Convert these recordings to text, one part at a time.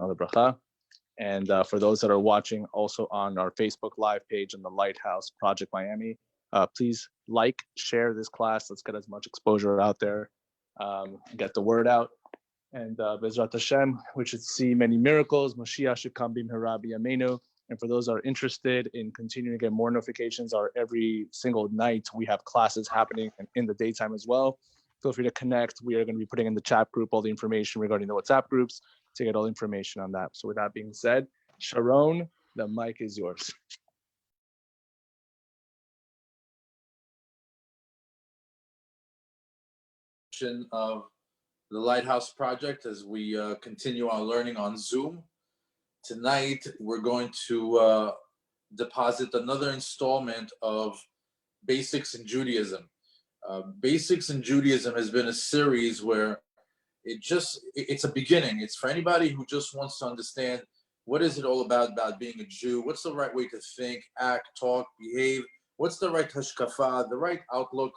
Zichrono Lebracha. And for those that are watching also on our Facebook Live page in the Lighthouse Project Miami, please like, share this class. Let's get as much exposure out there, get the word out. And Bezrat Hashem, we should see many miracles. Mashiach should come b'mehera b'yameinu. And for those that are interested in continuing to get more notifications, every single night we have classes happening in the daytime as well. Feel free to connect. We are going to be putting in the chat group all the information regarding the WhatsApp groups to get all the information on that. So with that being said, Sharon, the mic is yours. Of the Lighthouse Project as we continue our learning on Zoom. Tonight, we're going to deposit another installment of Basics in Judaism. Basics in Judaism has been a series where it's a beginning. It's for anybody who just wants to understand what is it all about being a Jew, what's the right way to think, act, talk, behave, what's the right hashkafa, the right outlook.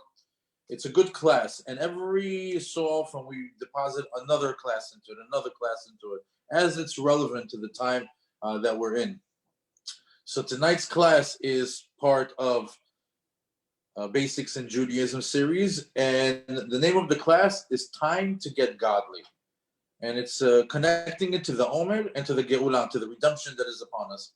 It's a good class, and every so often we deposit another class into it, as it's relevant to the time that we're in. So tonight's class is part of Basics in Judaism series, and the name of the class is Time to Get Godly. And it's connecting it to the Omer and to the Geula, to the redemption that is upon us.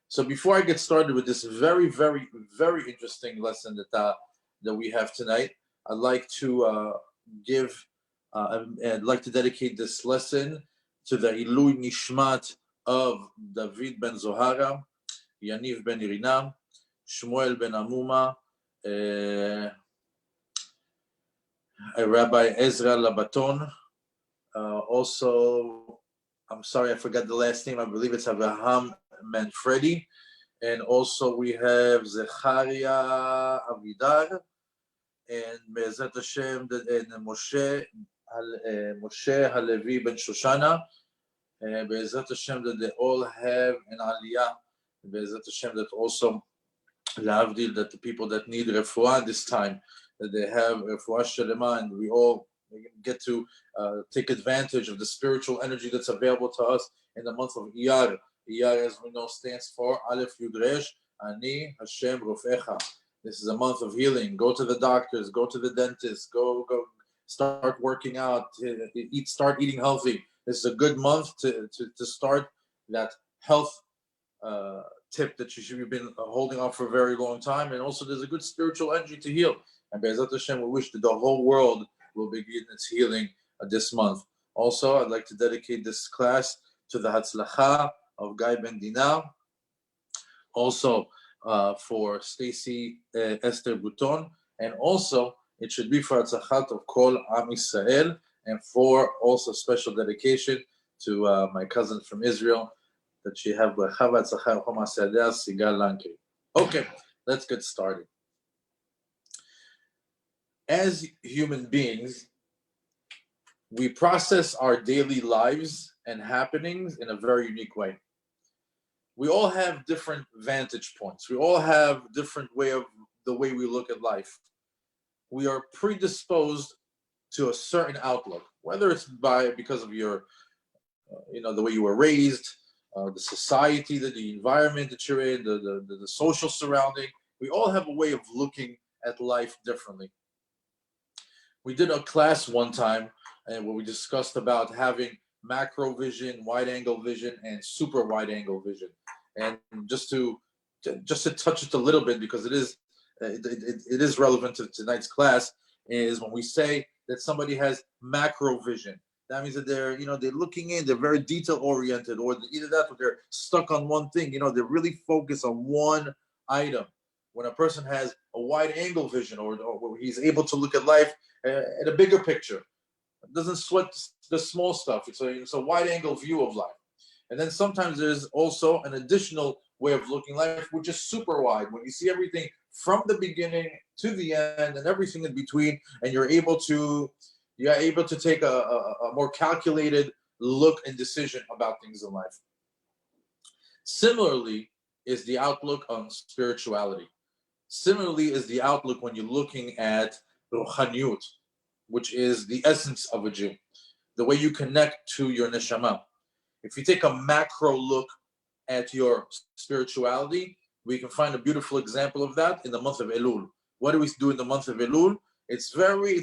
So before I get started with this very, very, very interesting lesson that we have tonight, I'd like to I'd like to dedicate this lesson to the Ilui Nishmat of David ben Zohara, Yaniv ben Irina, Shmuel ben Amuma, Rabbi Ezra Labaton. Also, I'm sorry, I forgot the last name. I believe it's Avraham Manfredi. And also we have Zecharia Avidar. And Be'ezrat Hashem, and Moshe Halevi ben Shoshana, and Be'ezrat Hashem, that they all have an aliyah. Be'ezrat Hashem, that also L'havdil, that the people that need refuah this time, that they have refuah shalema, and we all get to take advantage of the spiritual energy that's available to us in the month of Iyar. Iyar, as we know, stands for Aleph Yudresh, Ani Hashem Rofecha. This is a month of healing. Go to the doctors, go to the dentist, go start working out, start eating healthy. This is a good month to start that health tip that you should have been holding on for a very long time. And also there's a good spiritual energy to heal. And Be'ezrat Hashem, we wish that the whole world will begin its healing this month. Also, I'd like to dedicate this class to the Hatzlacha of Guy Ben Dina. Also, for Stacy Esther Bouton, and also it should be for Hatzlachat of Kol Am Yisrael, and for also special dedication to my cousin from Israel, that she have Bracha V'Hatzlacha Chom Asadeh Sigal Lankri. Okay, let's get started. As human beings, we process our daily lives and happenings in a very unique way. We all have different vantage points. We all have different the way we look at life. We are predisposed to a certain outlook, whether it's because of your, the way you were raised, the society, the environment that you're in, the social surrounding. We all have a way of looking at life differently. We did a class one time where we discussed about having macro vision, wide angle vision, and super wide angle vision. And just to touch it a little bit, because it is relevant to tonight's class, is when we say that somebody has macro vision. That means that they're looking in, they're very detail oriented, or either that or they're stuck on one thing. They're really focused on one item. When a person has a wide angle vision, or he's able to look at life at a bigger picture, doesn't sweat the small stuff. It's a wide angle view of life. And then sometimes there's also an additional way of looking at life, which is super wide, when you see everything from the beginning to the end and everything in between, and you're able to take a more calculated look and decision about things in life. Similarly is the outlook on spirituality. Similarly is the outlook when you're looking at Ruchaniyut, which is the essence of a Jew, the way you connect to your neshama. If you take a macro look at your spirituality, we can find a beautiful example of that in the month of Elul. What do we do in the month of Elul? It's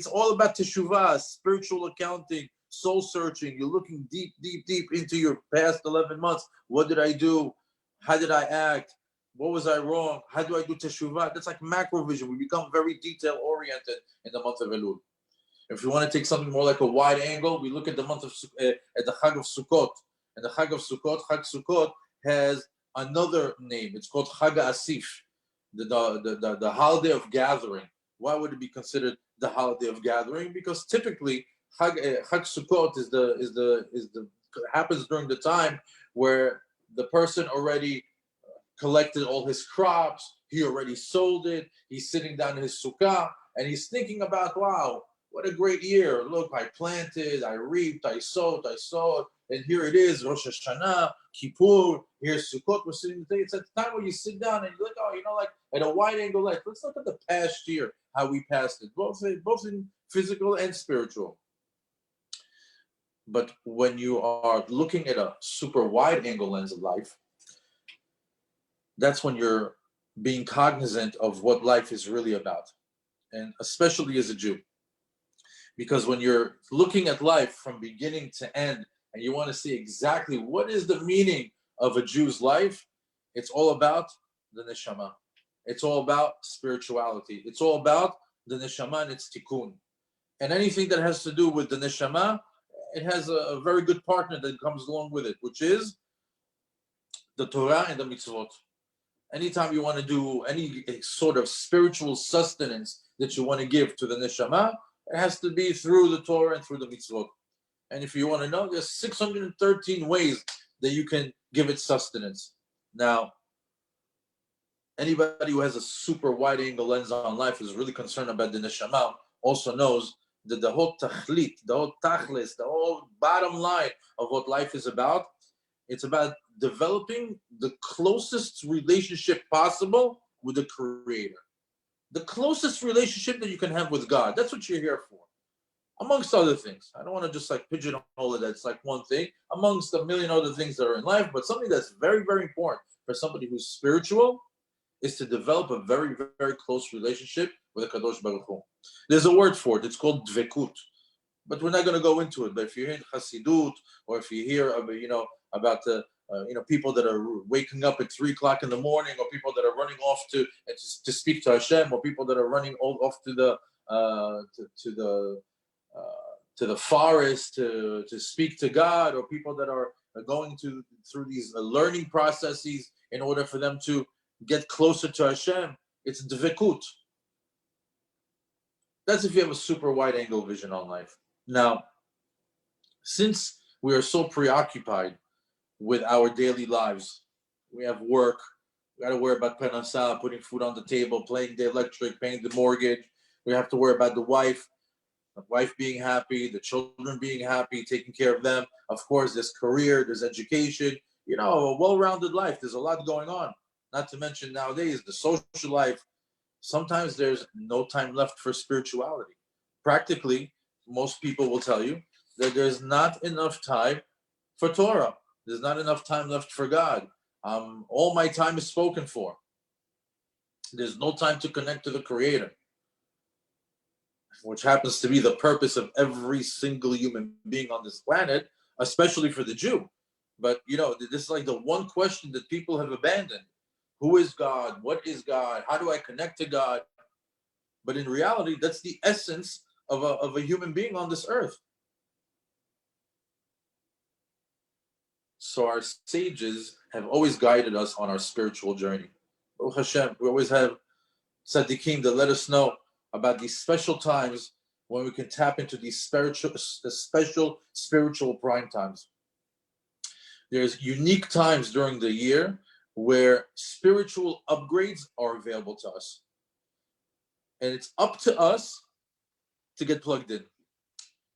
all about teshuvah, spiritual accounting, soul searching. You're looking deep, deep, deep into your past 11 months. What did I do? How did I act? What was I wrong? How do I do teshuvah? That's like macro vision. We become very detail oriented in the month of Elul. If you want to take something more like a wide angle, we look at the month of at the Chag of Sukkot. And the Chag of Sukkot, Chag Sukkot, has another name. It's called Chag Asif, the holiday of gathering. Why would it be considered the holiday of gathering? Because typically Chag Sukkot happens during the time where the person already collected all his crops, he already sold it, he's sitting down in his sukkah, and he's thinking about, wow, what a great year. Look, I planted, I reaped, I sowed, and here it is, Rosh Hashanah, Kippur, here's Sukkot, we're sitting today. It's at the time where you sit down and you look, like at a wide angle light, let's look at the past year, how we passed it, both in physical and spiritual. But when you are looking at a super wide angle lens of life, that's when you're being cognizant of what life is really about, and especially as a Jew. Because when you're looking at life from beginning to end, and you want to see exactly what is the meaning of a Jew's life, it's all about the neshama. It's all about spirituality. It's all about the neshama and its tikkun. And anything that has to do with the neshama, it has a very good partner that comes along with it, which is the Torah and the mitzvot. Anytime you want to do any sort of spiritual sustenance that you want to give to the neshama, it has to be through the Torah and through the mitzvot. And if you want to know, there's 613 ways that you can give it sustenance. Now, anybody who has a super wide angle lens on life is really concerned about the neshama, also knows that the whole tachlit, the whole tachlis, the whole bottom line of what life is about, it's about developing the closest relationship possible with the Creator. The closest relationship that you can have with God. That's what you're here for. Amongst other things. I don't want to just like pigeonhole it. That's like one thing. Amongst a million other things that are in life. But something that's very, very important for somebody who's spiritual is to develop a very, very close relationship with the Kadosh Baruch Hu. There's a word for it. It's called dvekut. But we're not going to go into it. But if you're in Hasidut, or if you hear about the people that are waking up at 3 o'clock in the morning, or people that are running off to speak to Hashem, or people that are running off to the forest to speak to God, or people that are going through these learning processes in order for them to get closer to Hashem. It's dvekut. That's if you have a super wide angle vision on life. Now, since we are so preoccupied with our daily lives, we have work, we got to worry about parnasah, putting food on the table, paying the electric, paying the mortgage. We have to worry about the wife being happy, the children being happy, taking care of them. Of course, there's career, there's education, a well-rounded life. There's a lot going on. Not to mention nowadays, the social life. Sometimes there's no time left for spirituality. Practically, most people will tell you that there's not enough time for Torah. There's not enough time left for God. All my time is spoken for. There's no time to connect to the Creator, which happens to be the purpose of every single human being on this planet, especially for the Jew. But, this is like the one question that people have abandoned. Who is God? What is God? How do I connect to God? But in reality, that's the essence of a human being on this earth. So our sages have always guided us on our spiritual journey. Baruch Hashem, we always have tzaddikim that let us know about these special times when we can tap into these special spiritual prime times. There's unique times during the year where spiritual upgrades are available to us. And it's up to us to get plugged in.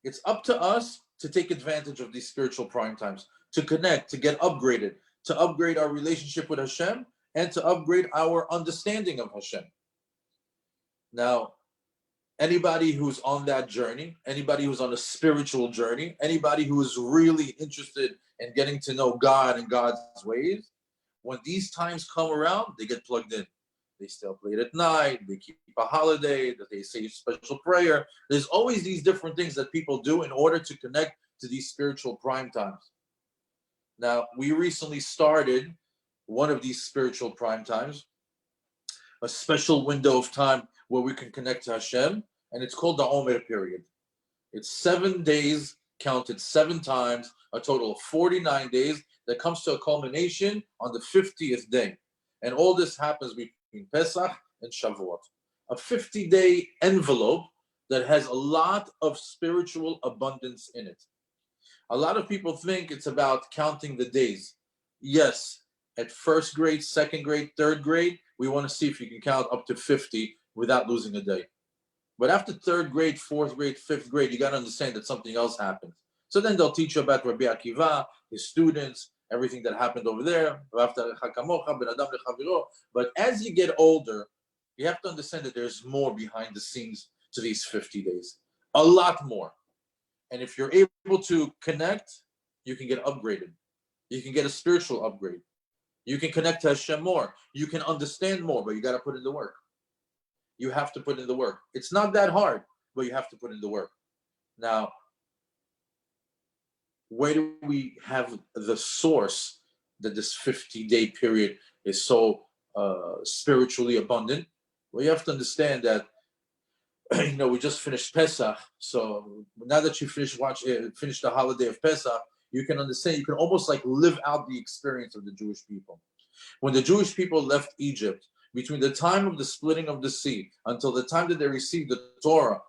It's up to us to take advantage of these spiritual prime times, to connect, to get upgraded, to upgrade our relationship with Hashem, and to upgrade our understanding of Hashem. Now, anybody who's on that journey, anybody who's on a spiritual journey, anybody who is really interested and getting to know God and God's ways, when these times come around, they get plugged in. They stay up late at night, they keep a holiday, they say special prayer. There's always these different things that people do in order to connect to these spiritual prime times. Now, we recently started one of these spiritual prime times, a special window of time where we can connect to Hashem, and it's called the Omer period. It's 7 days, counted 7 times, a total of 49 days, that comes to a culmination on the 50th day. And all this happens between Pesach and Shavuot. A 50-day envelope that has a lot of spiritual abundance in it. A lot of people think it's about counting the days. Yes, at first grade, second grade, third grade, we want to see if you can count up to 50 without losing a day. But after third grade, fourth grade, fifth grade, you got to understand that something else happens. So then they'll teach you about Rabbi Akiva, his students, everything that happened over there. But as you get older, you have to understand that there's more behind the scenes to these 50 days. A lot more. And if you're able to connect, you can get upgraded. You can get a spiritual upgrade. You can connect to Hashem more. You can understand more, but you got to put in the work. You have to put in the work. It's not that hard, but you have to put in the work. Now, where do we have the source that this 50-day period is so spiritually abundant? Well, you have to understand that, we just finished Pesach. So now that you finish the holiday of Pesach, you can understand, you can almost like live out the experience of the Jewish people. When the Jewish people left Egypt, between the time of the splitting of the sea until the time that they received the Torah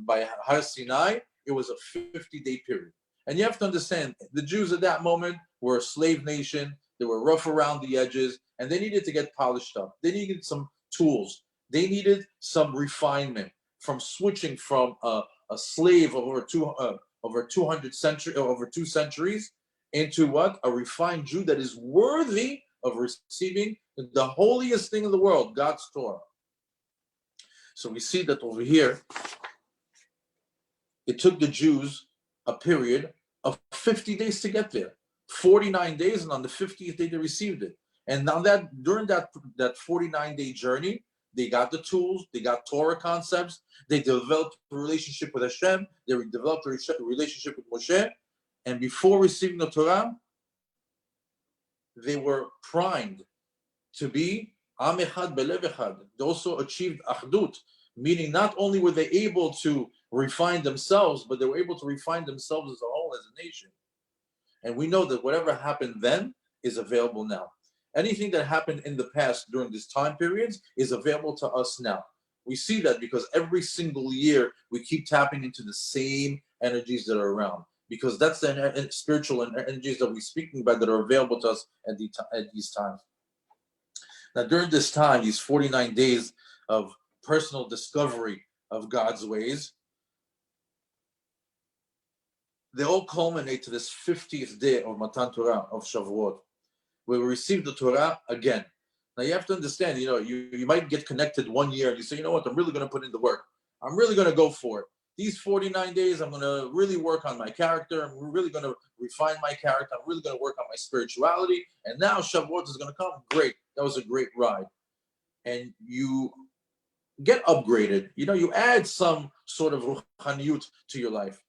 by Har Sinai, it was a 50-day period. And you have to understand, the Jews at that moment were a slave nation. They were rough around the edges, and they needed to get polished up. They needed some tools. They needed some refinement from switching from a slave of over 2 centuries into what? A refined Jew that is worthy of receiving the holiest thing in the world, God's Torah. So we see that over here, it took the Jews a period of 50 days to get there. 49 days, and on the 50th day they received it. And now that during that 49-day journey, they got the tools, they got Torah concepts, they developed a relationship with Hashem, they developed a relationship with Moshe, and before receiving the Torah, they were primed to be Am Echad Belev Echad. They also achieved Achdut, meaning not only were they able to refine themselves, but they were able to refine themselves as a whole, as a nation. And we know that whatever happened then is available now. Anything that happened in the past during these time periods is available to us now. We see that because every single year we keep tapping into the same energies that are around, because that's the spiritual energies that we're speaking about that are available to us at these times. Now, during this time, these 49 days of personal discovery of God's ways, they all culminate to this 50th day of Matan Torah, of Shavuot, where we receive the Torah again. Now you have to understand, you might get connected 1 year and you say, you know what, I'm really going to put in the work. I'm really going to go for it. These 49 days, I'm going to really work on my character. I'm really going to refine my character. I'm really going to work on my spirituality. And now Shavuot is going to come. Great. That was a great ride. And you get upgraded. You add some sort of ruchaniyut to your life.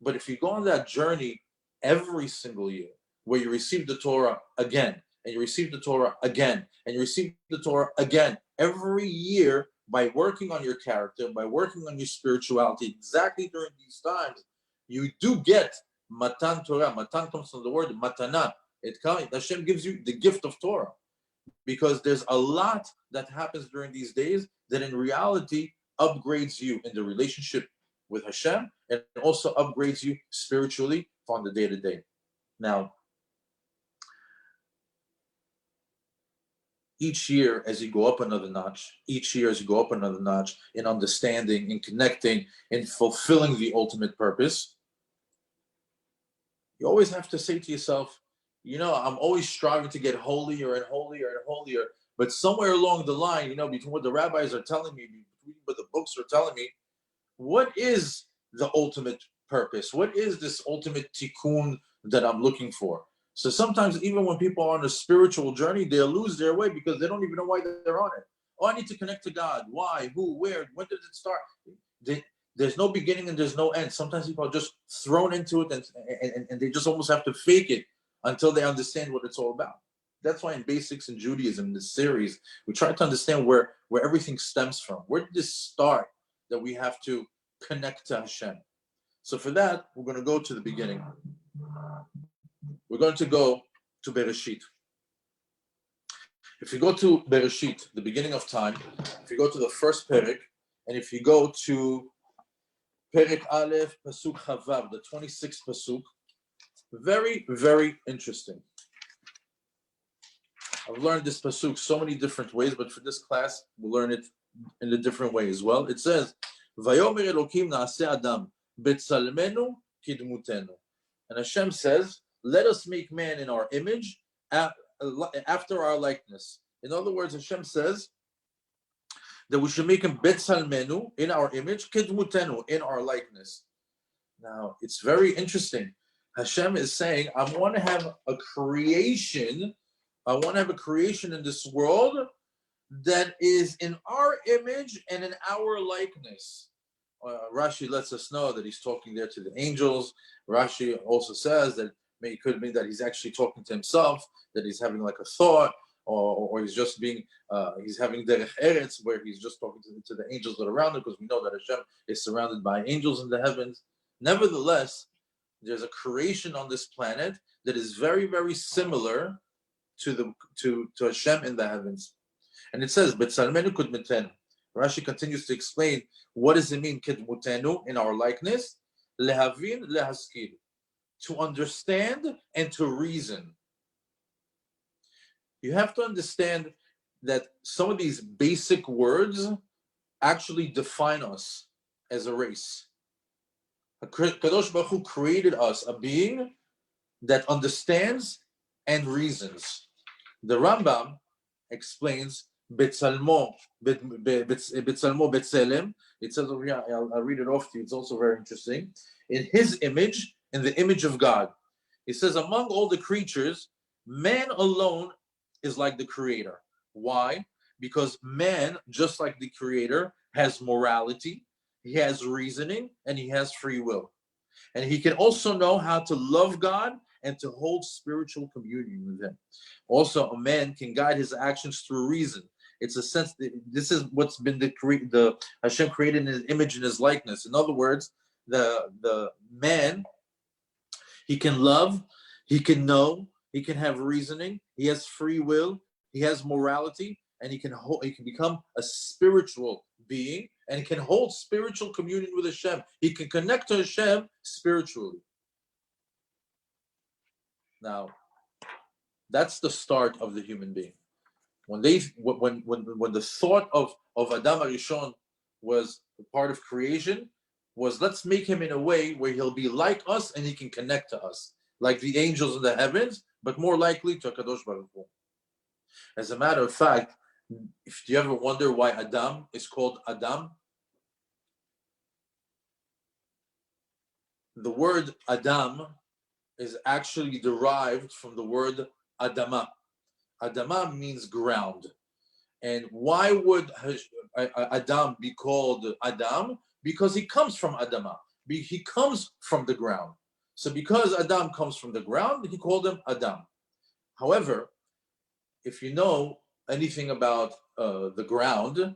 But if you go on that journey every single year, where you receive the Torah again, and you receive the Torah again, and you receive the Torah again, every year, by working on your character, by working on your spirituality, exactly during these times, you do get Matan Torah. Matan comes from the word matana. Hashem gives you the gift of Torah, because there's a lot that happens during these days that in reality upgrades you in the relationship with Hashem, and also upgrades you spiritually from the day-to-day. Now, each year as you go up another notch, in understanding, in connecting, in fulfilling the ultimate purpose, you always have to say to yourself, I'm always striving to get holier and holier and holier, but somewhere along the line, between what the rabbis are telling me, between what the books are telling me, what is the ultimate purpose? What is this ultimate tikkun that I'm looking for. So sometimes even when people are on a spiritual journey, they'll lose their way because they don't even know why they're on it. Oh, I need to connect to God. Why? Who? Where? When does it start? There's no beginning and there's no end. Sometimes people are just thrown into it and they just almost have to fake it until they understand what it's all about. That's why in Basics in Judaism, this series, we try to understand where everything stems from. Where did this start that we have to connect to Hashem? So for that, we're going to go to the beginning. We're going to go to Bereshit. If you go to Bereshit, the beginning of time, if you go to the first Perek, and if you go to Perek Aleph, Pasuk Chavav, the 26th Pasuk, very, very interesting. I've learned this Pasuk so many different ways, but for this class, we'll learn it in a different way as well. It says, Vayomer Elokim na'aseh Adam, betzalmenu kidmutenu. And Hashem says, let us make man in our image, after our likeness. In other words, Hashem says that we should make him betzalmenu, in our image, kidmutenu, in our likeness. Now, it's very interesting. Hashem is saying, I want to have a creation in this world that is in our image and in our likeness. Rashi lets us know that he's talking there to the angels. Rashi also says that it could mean that he's actually talking to himself, that he's having like a thought, or he's just being, he's having derech eretz, where he's just talking to the angels that are around him, because we know that Hashem is surrounded by angels in the heavens. Nevertheless, there's a creation on this planet that is very, very similar to Hashem in the heavens. And it says, Betzalmenu kidmutenu. Rashi continues to explain, what does it mean, kidmutenu, in our likeness? Lehavin, lehaskil. To understand and to reason. You have to understand that some of these basic words actually define us as a race. Kadosh Baruch Hu created us, a being that understands and reasons. The Rambam explains Betzalmo Betzelem. It says over here, I'll read it off to you. It's also very interesting. In his image, in the image of God. He says, among all the creatures, man alone is like the creator. Why? Because man, just like the creator, has morality, he has reasoning, and he has free will. And he can also know how to love God and to hold spiritual communion with him. Also, a man can guide his actions through reason. It's a sense that this is what's been the Hashem created in his image and his likeness. In other words, the man, he can love, he can know, he can have reasoning, he has free will, he has morality, and he can become a spiritual being, and he can hold spiritual communion with Hashem. He can connect to Hashem spiritually. Now, that's the start of the human being. When the thought of Adam Arishon was part of creation, was let's make him in a way where he'll be like us and he can connect to us, like the angels in the heavens, but more likely to Kadosh Baruch Hu. As a matter of fact, if you ever wonder why Adam is called Adam, the word Adam is actually derived from the word Adama. Adama means ground. And why would Adam be called Adam? Because he comes from Adama. He comes from the ground. So because Adam comes from the ground, he called him Adam. However, if you know anything about the ground,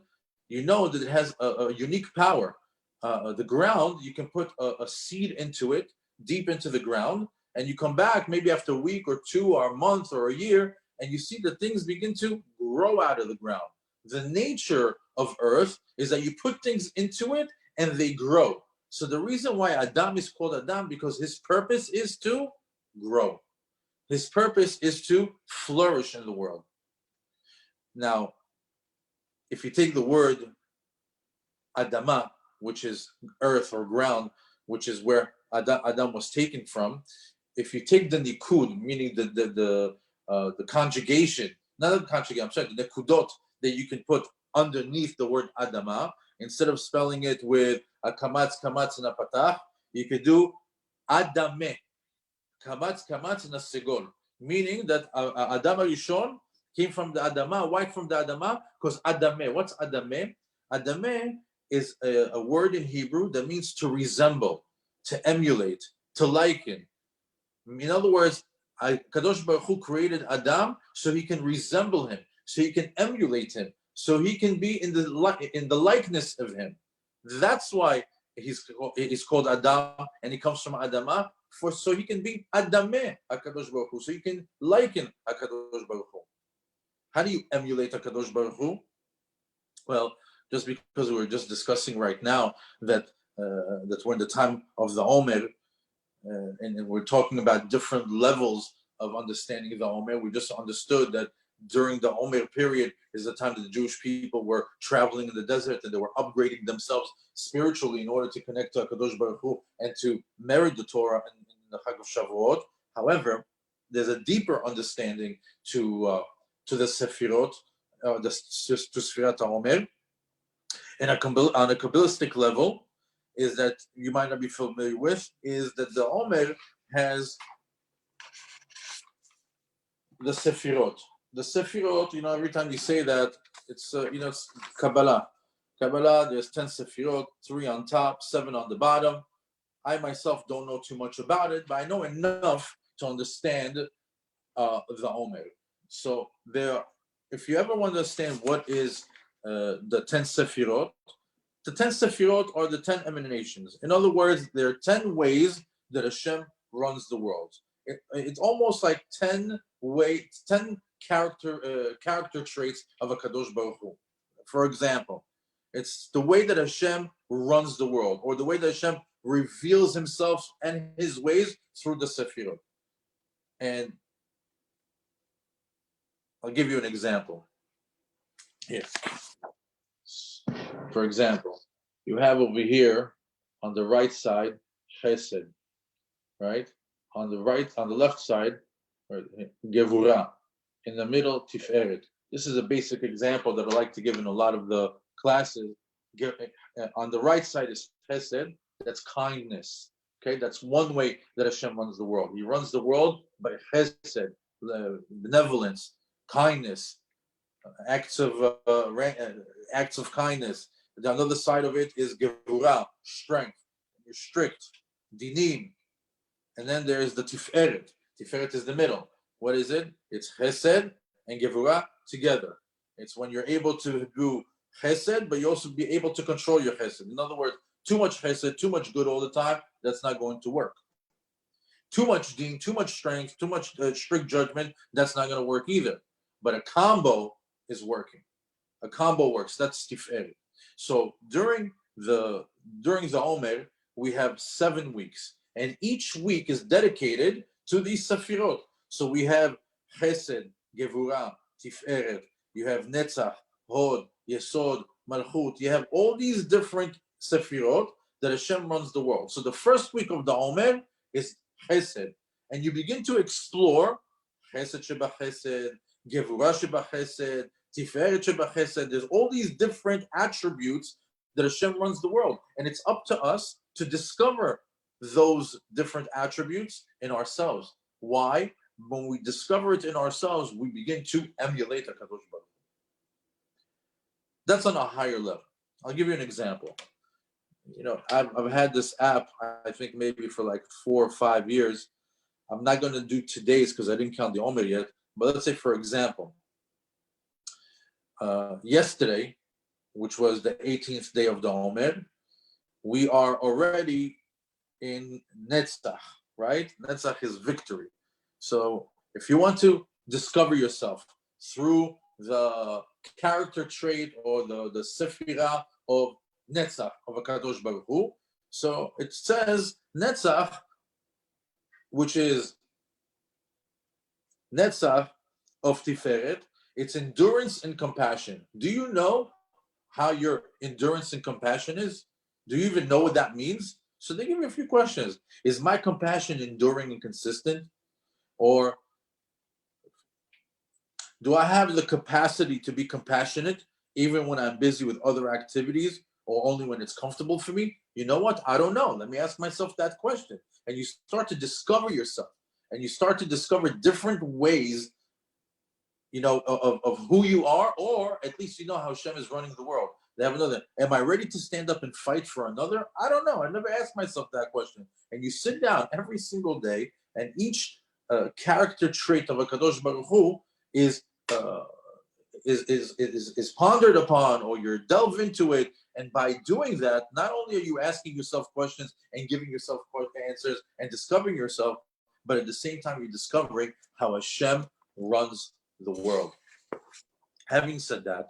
you know that it has a unique power. The ground, you can put a seed into it, deep into the ground, and you come back maybe after a week or two or a month or a year, and you see that things begin to grow out of the ground. The nature of earth is that you put things into it and they grow. So the reason why Adam is called Adam, because his purpose is to grow. His purpose is to flourish in the world. Now, if you take the word Adama, which is earth or ground, which is where Adam was taken from, if you take the nikud, meaning the conjugation, not the conjugation, I'm sorry, the nekudot that you can put underneath the word Adama, instead of spelling it with a kamatz, and a patach, you could do Adame. kamatz nasegol, meaning that Adam Rishon came from the Adama. Why from the Adama? Because Adameh. What's Adameh? Adameh is a word in Hebrew that means to resemble, to emulate, to liken. In other words, Kadosh Baruch Hu created Adam so he can resemble him, so he can emulate him, so he can be in the likeness of him. That's why he's called Adam, and he comes from Adama, so he can be Adameh HaKadosh Baruch Hu, so he can liken HaKadosh Baruch Hu. How do you emulate HaKadosh Baruch Hu? Well, just because we were just discussing right now that we're in the time of the Omer, and we're talking about different levels of understanding the Omer. We just understood that during the Omer period is the time that the Jewish people were traveling in the desert and they were upgrading themselves spiritually in order to connect to HaKadosh Baruch Hu and to merit the Torah in the Chag of Shavuot. However, there's a deeper understanding to the Sefirot, to Sfirat HaOmer. And on a Kabbalistic level, is that you might not be familiar with, is that the Omer has the Sefirot. The Sefirot, every time you say that, it's, it's Kabbalah. Kabbalah, there's 10 Sefirot, 3 on top, 7 on the bottom. I myself don't know too much about it, but I know enough to understand the Omer. So if you ever want to understand what is the 10 Sefirot, the 10 Sefirot are the 10 emanations. In other words, there are 10 ways that Hashem runs the world. It's almost like 10 character traits of a Kadosh Baruch Hu. For example, it's the way that Hashem runs the world, or the way that Hashem reveals himself and his ways through the Sefirot. And I'll give you an example. Here. For example, you have over here on the right side Chesed, right? On the left side, Gevura. In the middle, Tiferet. This is a basic example that I like to give in a lot of the classes. On the right side is Chesed. That's kindness. Okay, that's one way that Hashem runs the world. He runs the world by Chesed, benevolence, kindness, acts of kindness. The other side of it is Gevura, strength. You're strict, dinim. And then there is the Tiferet. Tiferet is the middle. What is it? It's Chesed and Gevura together. It's when you're able to do Chesed, but you also be able to control your Chesed. In other words, too much Chesed, too much good all the time, that's not going to work. Too much din, too much strength, too much strict judgment, that's not going to work either. But a combo is working. A combo works. That's Tiferet. So during the Omer, we have 7 weeks, and each week is dedicated to these Sefirot. So we have Chesed, Gevura, Tiferet. You have Netzach, Hod, Yesod, Malchut. You have all these different Sefirot that Hashem runs the world. So the first week of the Omer is Chesed, and you begin to explore Chesed Sheba Chesed, Gevura Sheba Chesed, Tiferet Sheba Chesed. There's all these different attributes that Hashem runs the world, and it's up to us to discover those different attributes in ourselves. Why? When we discover it in ourselves, we begin to emulate HaKadosh Baruch Hu. That's on a higher level. I'll give you an example. I've had this app, I think maybe for like 4 or 5 years. I'm not going to do today's because I didn't count the Omer yet. But let's say, for example, yesterday, which was the 18th day of the Omer, we are already in Netzach, right? Netzach is victory. So if you want to discover yourself through the character trait or the Sefirah of Netzach, of HaKadosh Baruch Hu, so it says Netzach, which is Netzach of Tiferet, it's endurance and compassion. Do you know how your endurance and compassion is? Do you even know what that means? So they give me a few questions. Is my compassion enduring and consistent? Or do I have the capacity to be compassionate even when I'm busy with other activities or only when it's comfortable for me? You know what? I don't know. Let me ask myself that question. And you start to discover yourself. and you start to discover different ways, of who you are, or at least you know how Hashem is running the world. They have another. Am I ready to stand up and fight for another? I don't know. I never asked myself that question. And you sit down every single day, and each character trait of a Kadosh Baruch Hu is pondered upon, or you're delved into it. And by doing that, not only are you asking yourself questions and giving yourself answers and discovering yourself, but at the same time you're discovering how Hashem runs the world. Having said that,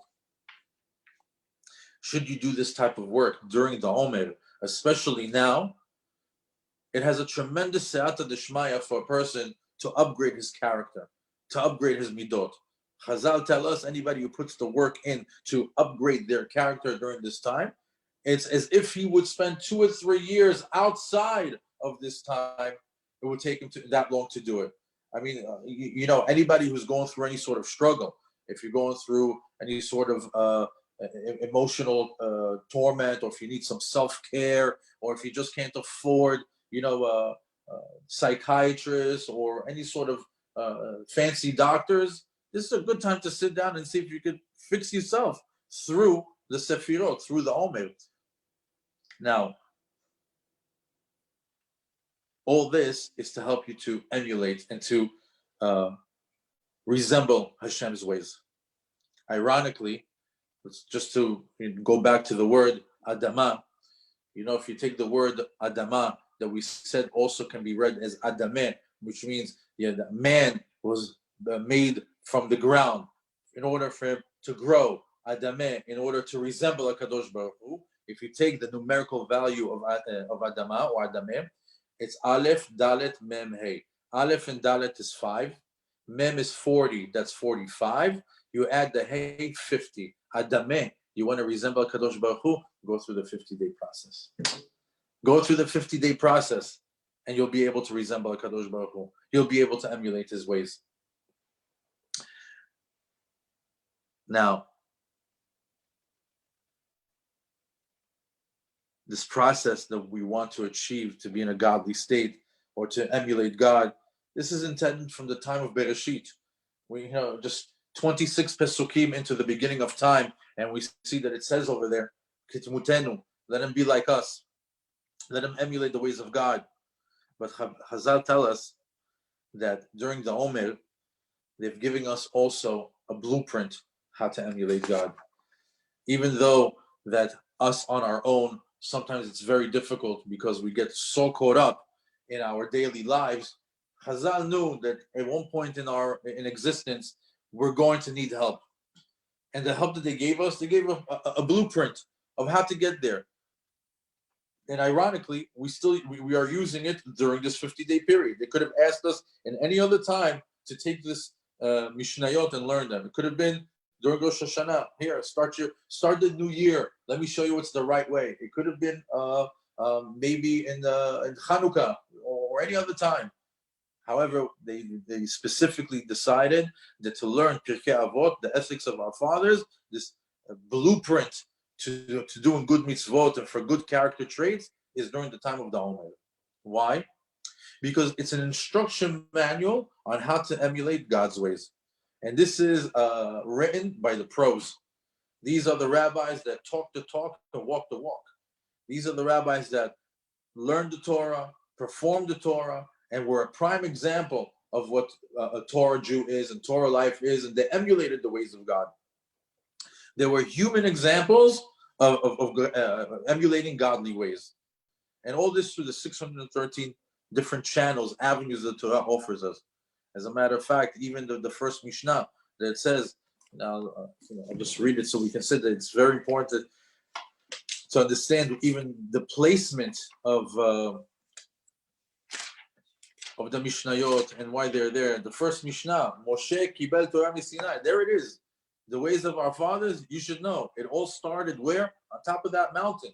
should you do this type of work during the Omer, especially now, it has a tremendous se'ata d'shmaya for a person to upgrade his character, to upgrade his midot. Chazal tell us anybody who puts the work in to upgrade their character during this time, it's as if he would spend 2 or 3 years outside of this time. It would take him that long to do it. I mean, anybody who's going through any sort of struggle, if you're going through any sort of emotional torment, or if you need some self-care, or if you just can't afford, psychiatrists or any sort of fancy doctors, this is a good time to sit down and see if you could fix yourself through the Sefirot, through the Omer. Now, all this is to help you to emulate and to resemble Hashem's ways. Ironically, just to go back to the word Adama, if you take the word Adama, that we said also can be read as Adameh, which means the man was made from the ground in order for him to grow. Adameh, in order to resemble a Kadosh Baruch Hu. If you take the numerical value of Adama or Adameh, it's Aleph, Dalet, Mem, Hey. Aleph and Dalet is 5. Mem is 40, that's 45. You add the Hey, 50. Adameh, you want to resemble Kadosh Baruch Hu, go through the 50-day process. Go through the 50-day process, and you'll be able to resemble Kadosh Baruch Hu. You'll be able to emulate his ways. Now, this process that we want to achieve to be in a godly state or to emulate God, this is intended from the time of Bereshit. We just 26 Pesukim into the beginning of time, and we see that it says over there, Kitmutenu, let him be like us. Let him emulate the ways of God. But Chazal tell us that during the Omer, they've given us also a blueprint how to emulate God. Even though that us on our own, sometimes it's very difficult because we get so caught up in our daily lives. Chazal knew that at one point in existence, we're going to need help. And the help that they gave us a blueprint of how to get there. And ironically, we are using it during this 50-day period. They could have asked us in any other time to take this Mishnayot and learn them. It could have been during Rosh Hashanah. Here, start the new year. Let me show you what's the right way. It could have been maybe in Chanukah or any other time. However, they specifically decided that to learn Pirkei Avot, the ethics of our fathers, this blueprint to doing good mitzvot and for good character traits, is during the time of the Omer. Why? Because it's an instruction manual on how to emulate God's ways. And this is written by the pros. These are the rabbis that talk the talk and walk the walk. These are the rabbis that learned the Torah, performed the Torah, and were a prime example of what a Torah Jew is and Torah life is, and they emulated the ways of God. There were human examples of emulating godly ways. And all this through the 613 different channels, avenues that Torah offers us. As a matter of fact, even the first Mishnah that it says, now I'll just read it so we can see that it's very important to understand even the placement of the Mishnayot and why they're there. The first Mishnah, Moshe Kibel Torah Sinai. There it is. The ways of our fathers, you should know. It all started where? On top of that mountain.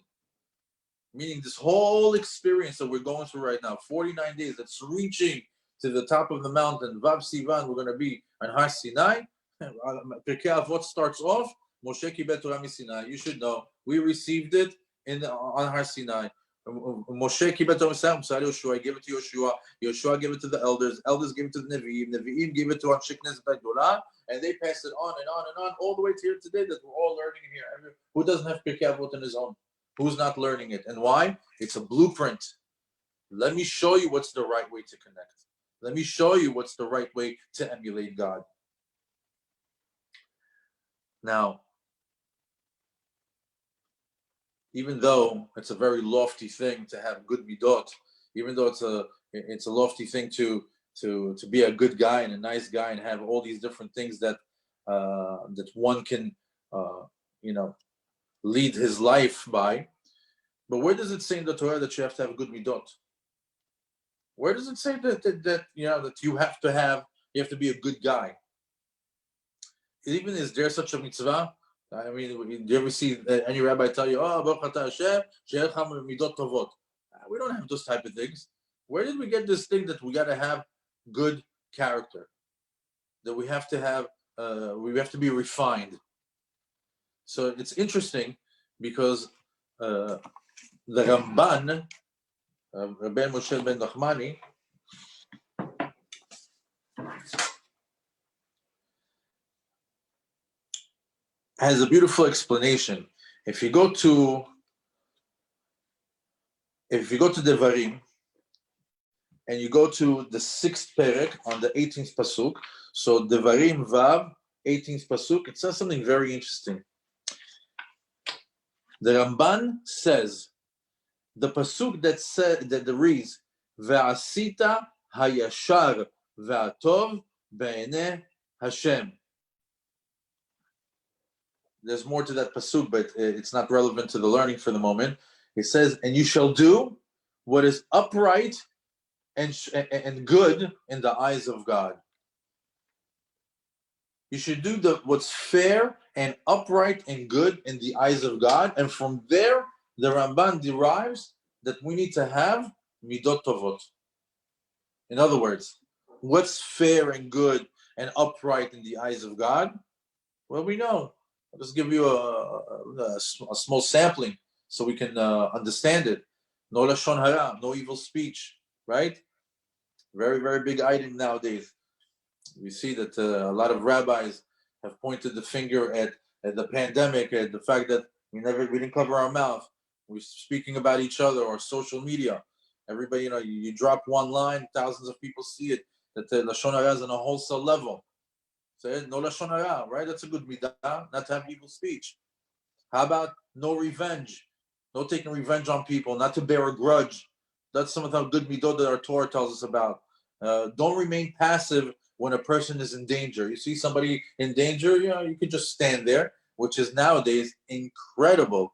Meaning this whole experience that we're going through right now, 49 days, that's reaching to the top of the mountain. Vav Sivan, we're going to be on Har Sinai. Pirkei Avot starts off, Moshe Kibel Torah Sinai. You should know. We received it on Har Sinai. Moshe gave it to Yoshua, gave it to Yoshua, Yoshua gave it to the elders, elders gave it to the Nevi'im, Nevi'im gave it to Anshiknes Geula, and they passed it on and on and on, all the way to here today that we're all learning here. Who doesn't have Pirkei Avot in his own? Who's not learning it? And why? It's a blueprint. Let me show you what's the right way to connect. Let me show you what's the right way to emulate God. Now, even though it's a very lofty thing to have good midot, even though it's a lofty thing to be a good guy and a nice guy and have all these different things that one can lead his life by, but where does it say in the Torah that you have to have good midot? Where does it say that you have to be a good guy? Even is there such a mitzvah? I mean, do you ever see any rabbi tell you, "Oh, Baruch Atah Hashem, she'er cham midot tovot"? We don't have those type of things. Where did we get this thing that we got to have good character? That we have to be refined. So it's interesting because the Ramban, Rabbi Moshe ben Nachmani, has a beautiful explanation. If you go to Devarim and you go to the 6th perek on the 18th pasuk, so Devarim Vav, 18th pasuk, it says something very interesting. The Ramban says the pasuk that reads Ve'asita hayashar ve'atov be'eneh Hashem. There's more to that pasuk, but it's not relevant to the learning for the moment. It says, and you shall do what is upright and good in the eyes of God. You should do what's fair and upright and good in the eyes of God. And from there, the Ramban derives that we need to have midot tovot. In other words, what's fair and good and upright in the eyes of God? Well, we know. I'll just give you a small sampling so we can understand it. No lashon hara, no evil speech, right? Very, very big item nowadays. We see that a lot of rabbis have pointed the finger at the pandemic, at the fact that we didn't cover our mouth. We're speaking about each other or social media. Everybody, you drop one line, thousands of people see it. That the lashon hara is on a wholesale level. So no lashon hara, right? That's a good midah, not to have evil speech. How about no revenge? No taking revenge on people, not to bear a grudge. That's some of the good midot that our Torah tells us about. Don't remain passive when a person is in danger. You see somebody in danger, you can just stand there, which is nowadays incredible,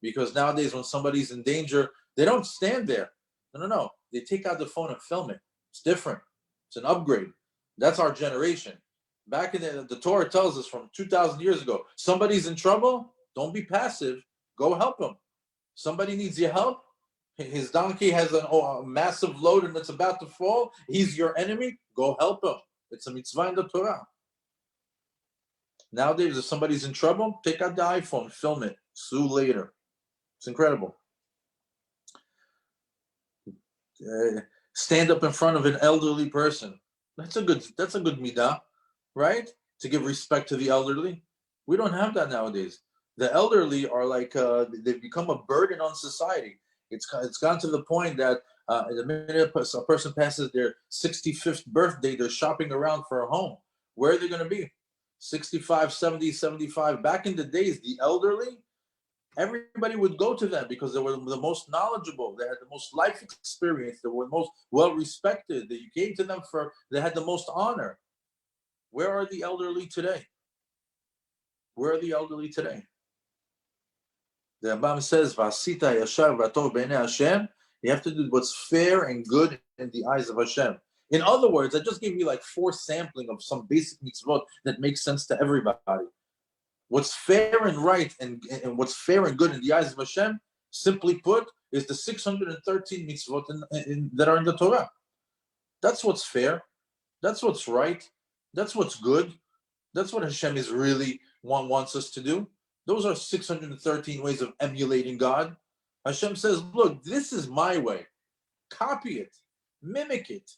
because nowadays when somebody's in danger, they don't stand there. No. They take out the phone and film it. It's different. It's an upgrade. That's our generation. Back in the Torah tells us from 2,000 years ago, somebody's in trouble, don't be passive, go help him. Somebody needs your help, his donkey has a massive load and it's about to fall, he's your enemy, go help him. It's a mitzvah in the Torah. Nowadays, if somebody's in trouble, take out the iPhone, film it, sue later. It's incredible. Stand up in front of an elderly person. That's a good midah, right? To give respect to the elderly. We don't have that nowadays. The elderly are like they've become a burden on society. It's gone to the point that the minute a person passes their 65th birthday, they're shopping around for a home. Where are they going to be? 65, 70, 75. Back in the days, the elderly, everybody would go to them because they were the most knowledgeable. They had the most life experience. They were the most well-respected. You came to them they had the most honor. Where are the elderly today? Where are the elderly today? The Rambam says, "V'asita yashar v'atov b'nei Hashem." You have to do what's fair and good in the eyes of Hashem. In other words, I just gave you like 4 sampling of some basic mitzvot that makes sense to everybody. What's fair and right and what's fair and good in the eyes of Hashem, simply put, is the 613 mitzvot that are in the Torah. That's what's fair. That's what's right. That's what's good. That's what Hashem is really wants us to do. Those are 613 ways of emulating God. Hashem says, look, this is my way. Copy it, mimic it,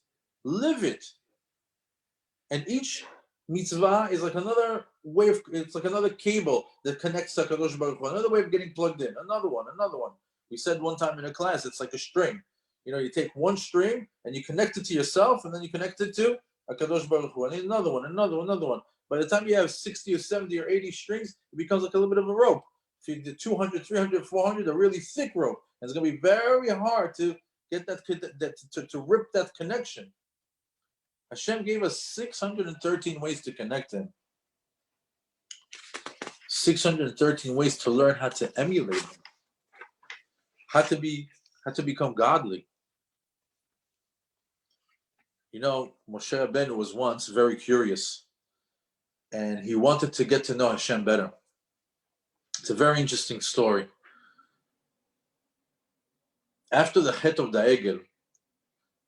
live it. And each mitzvah is like another way of, it's like another cable that connects to HaKadosh Baruch Hu, another way of getting plugged in, another one. We said one time in a class, it's like a string. You know, you take one string and you connect it to yourself, and then you connect it to HaKadosh Baruch Hu, and another one. By the time you have 60 or 70 or 80 strings, it becomes like a little bit of a rope. If you did 200, 300, 400, a really thick rope, and it's going to be very hard to get that to rip that connection. Hashem gave us 613 ways to connect Him. 613 ways to learn how to emulate Him. How to become godly. You know, Moshe Rabbeinu was once very curious, and he wanted to get to know Hashem better. It's a very interesting story. After the Chet of the Egel,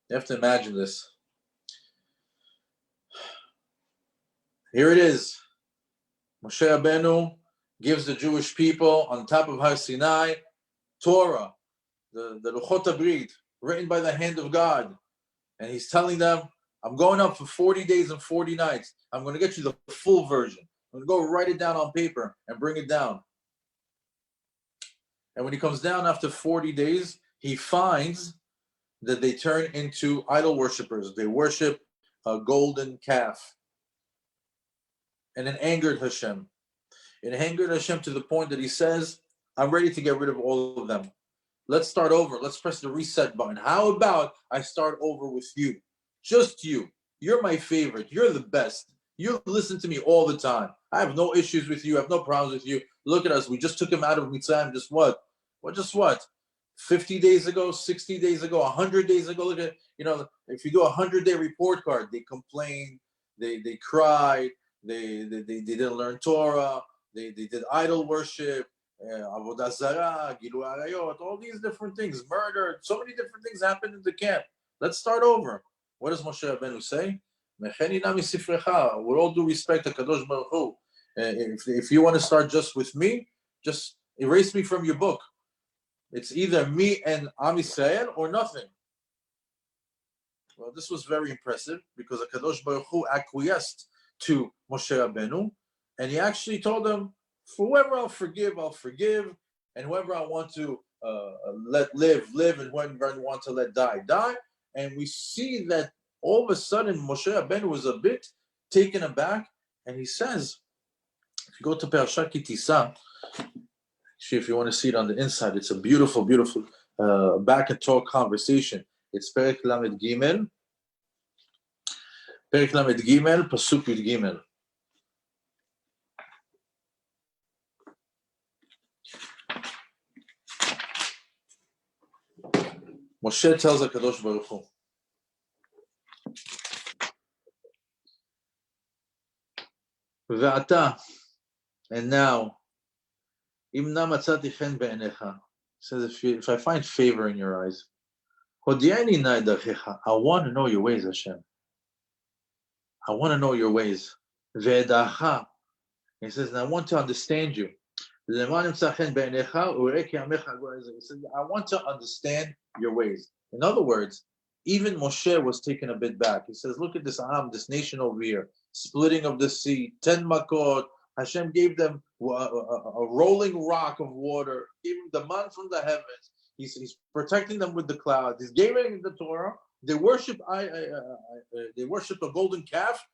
you have to imagine this. Here it is. Moshe Rabbeinu gives the Jewish people on top of Har Sinai Torah, the Luchot HaBrit, written by the hand of God. And he's telling them, I'm going up for 40 days and 40 nights. I'm going to get you the full version. I'm going to go write it down on paper and bring it down. And when he comes down after 40 days, he finds that they turn into idol worshippers. They worship a golden calf. And it angered Hashem. It angered Hashem to the point that he says, I'm ready to get rid of all of them. Let's start over. Let's press the reset button. How about I start over with you? Just you. You're my favorite. You're the best. You listen to me all the time. I have no issues with you. I have no problems with you. Look at us. We just took him out of Mitzrayim. Just what? Just what? 50 days ago, 60 days ago, 100 days ago. Look at, if you do a 100-day report card, they complain, they cry, they didn't learn Torah, they did idol worship, Avodah Zarah, Gilu Arayot, all these different things, murder, so many different things happened in the camp. Let's start over. What does Moshe Rabbeinu say? With all due respect to Kadosh Baruch Hu, if you want to start just with me, just erase me from your book. It's either me and Am Yisrael or nothing. Well, this was very impressive because Kadosh Baruch Hu acquiesced to Moshe Rabbeinu, and he actually told him, for whoever I'll forgive, and whoever I want to let live, and whoever I want to let die. And we see that all of a sudden Moshe Rabbeinu was a bit taken aback, and he says, if you go to Parashat Ki Tisa, if you want to see it on the inside, it's a beautiful, beautiful back and talk conversation. It's Perek Lamed Gimel, Pasuk Yud Gimel. Moshe tells HaKadosh Baruch Hu, Ve'ata, and now, Imna matzati chen be'enecha, says if I find favor in your eyes, Hodiani na edachecha, I want to know your ways, Hashem. I want to know your ways. Ve'edacha, he says, and I want to understand you. He says, I want to understand your ways. In other words, even Moshe was taken a bit back. He says, look at this this nation over here, splitting of the sea, 10 makot. Hashem gave them a rolling rock of water, gave them the man from the heavens. He's protecting them with the clouds. He's giving them the Torah. They worship a golden calf,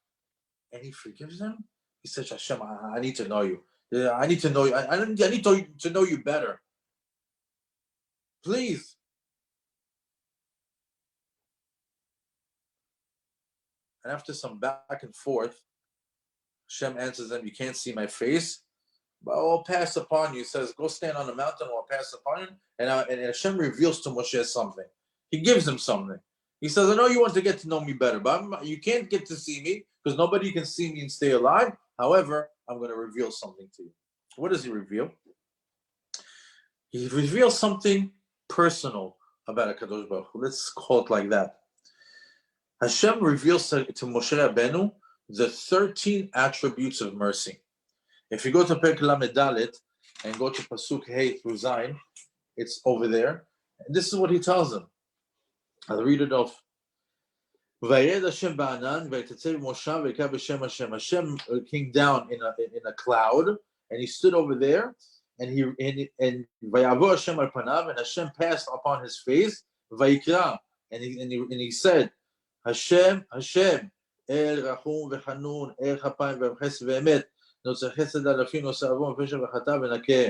and he forgives them. He says, Hashem, I need to know you. I need to know you. I need to know you better. Please. And after some back and forth, Hashem answers them, you can't see my face, but I'll pass upon you. He says, go stand on the mountain, I'll pass upon you. And Hashem reveals to Moshe something. He gives him something. He says, I know you want to get to know me better, but you can't get to see me because nobody can see me and stay alive. However, I'm going to reveal something to you. What does he reveal? He reveals something personal about HaKadosh Baruch Hu. Let's call it like that. Hashem reveals to Moshe Rabbeinu the 13 attributes of mercy. If you go to Perek Lamed Dalet and go to Pasuk Hey through Zayin, It's over there. And this is what he tells them. I'll read it off. Hashem came down in a cloud, and he stood over there, and Hashem passed upon his face, and he said, Hashem, Hashem, El Rachum v'Chanun, El Chapayim v'Chesed v'Emet, Noseh Chesed Alafim, Noseh Avon v'Pesha v'Chata v'Nakeh.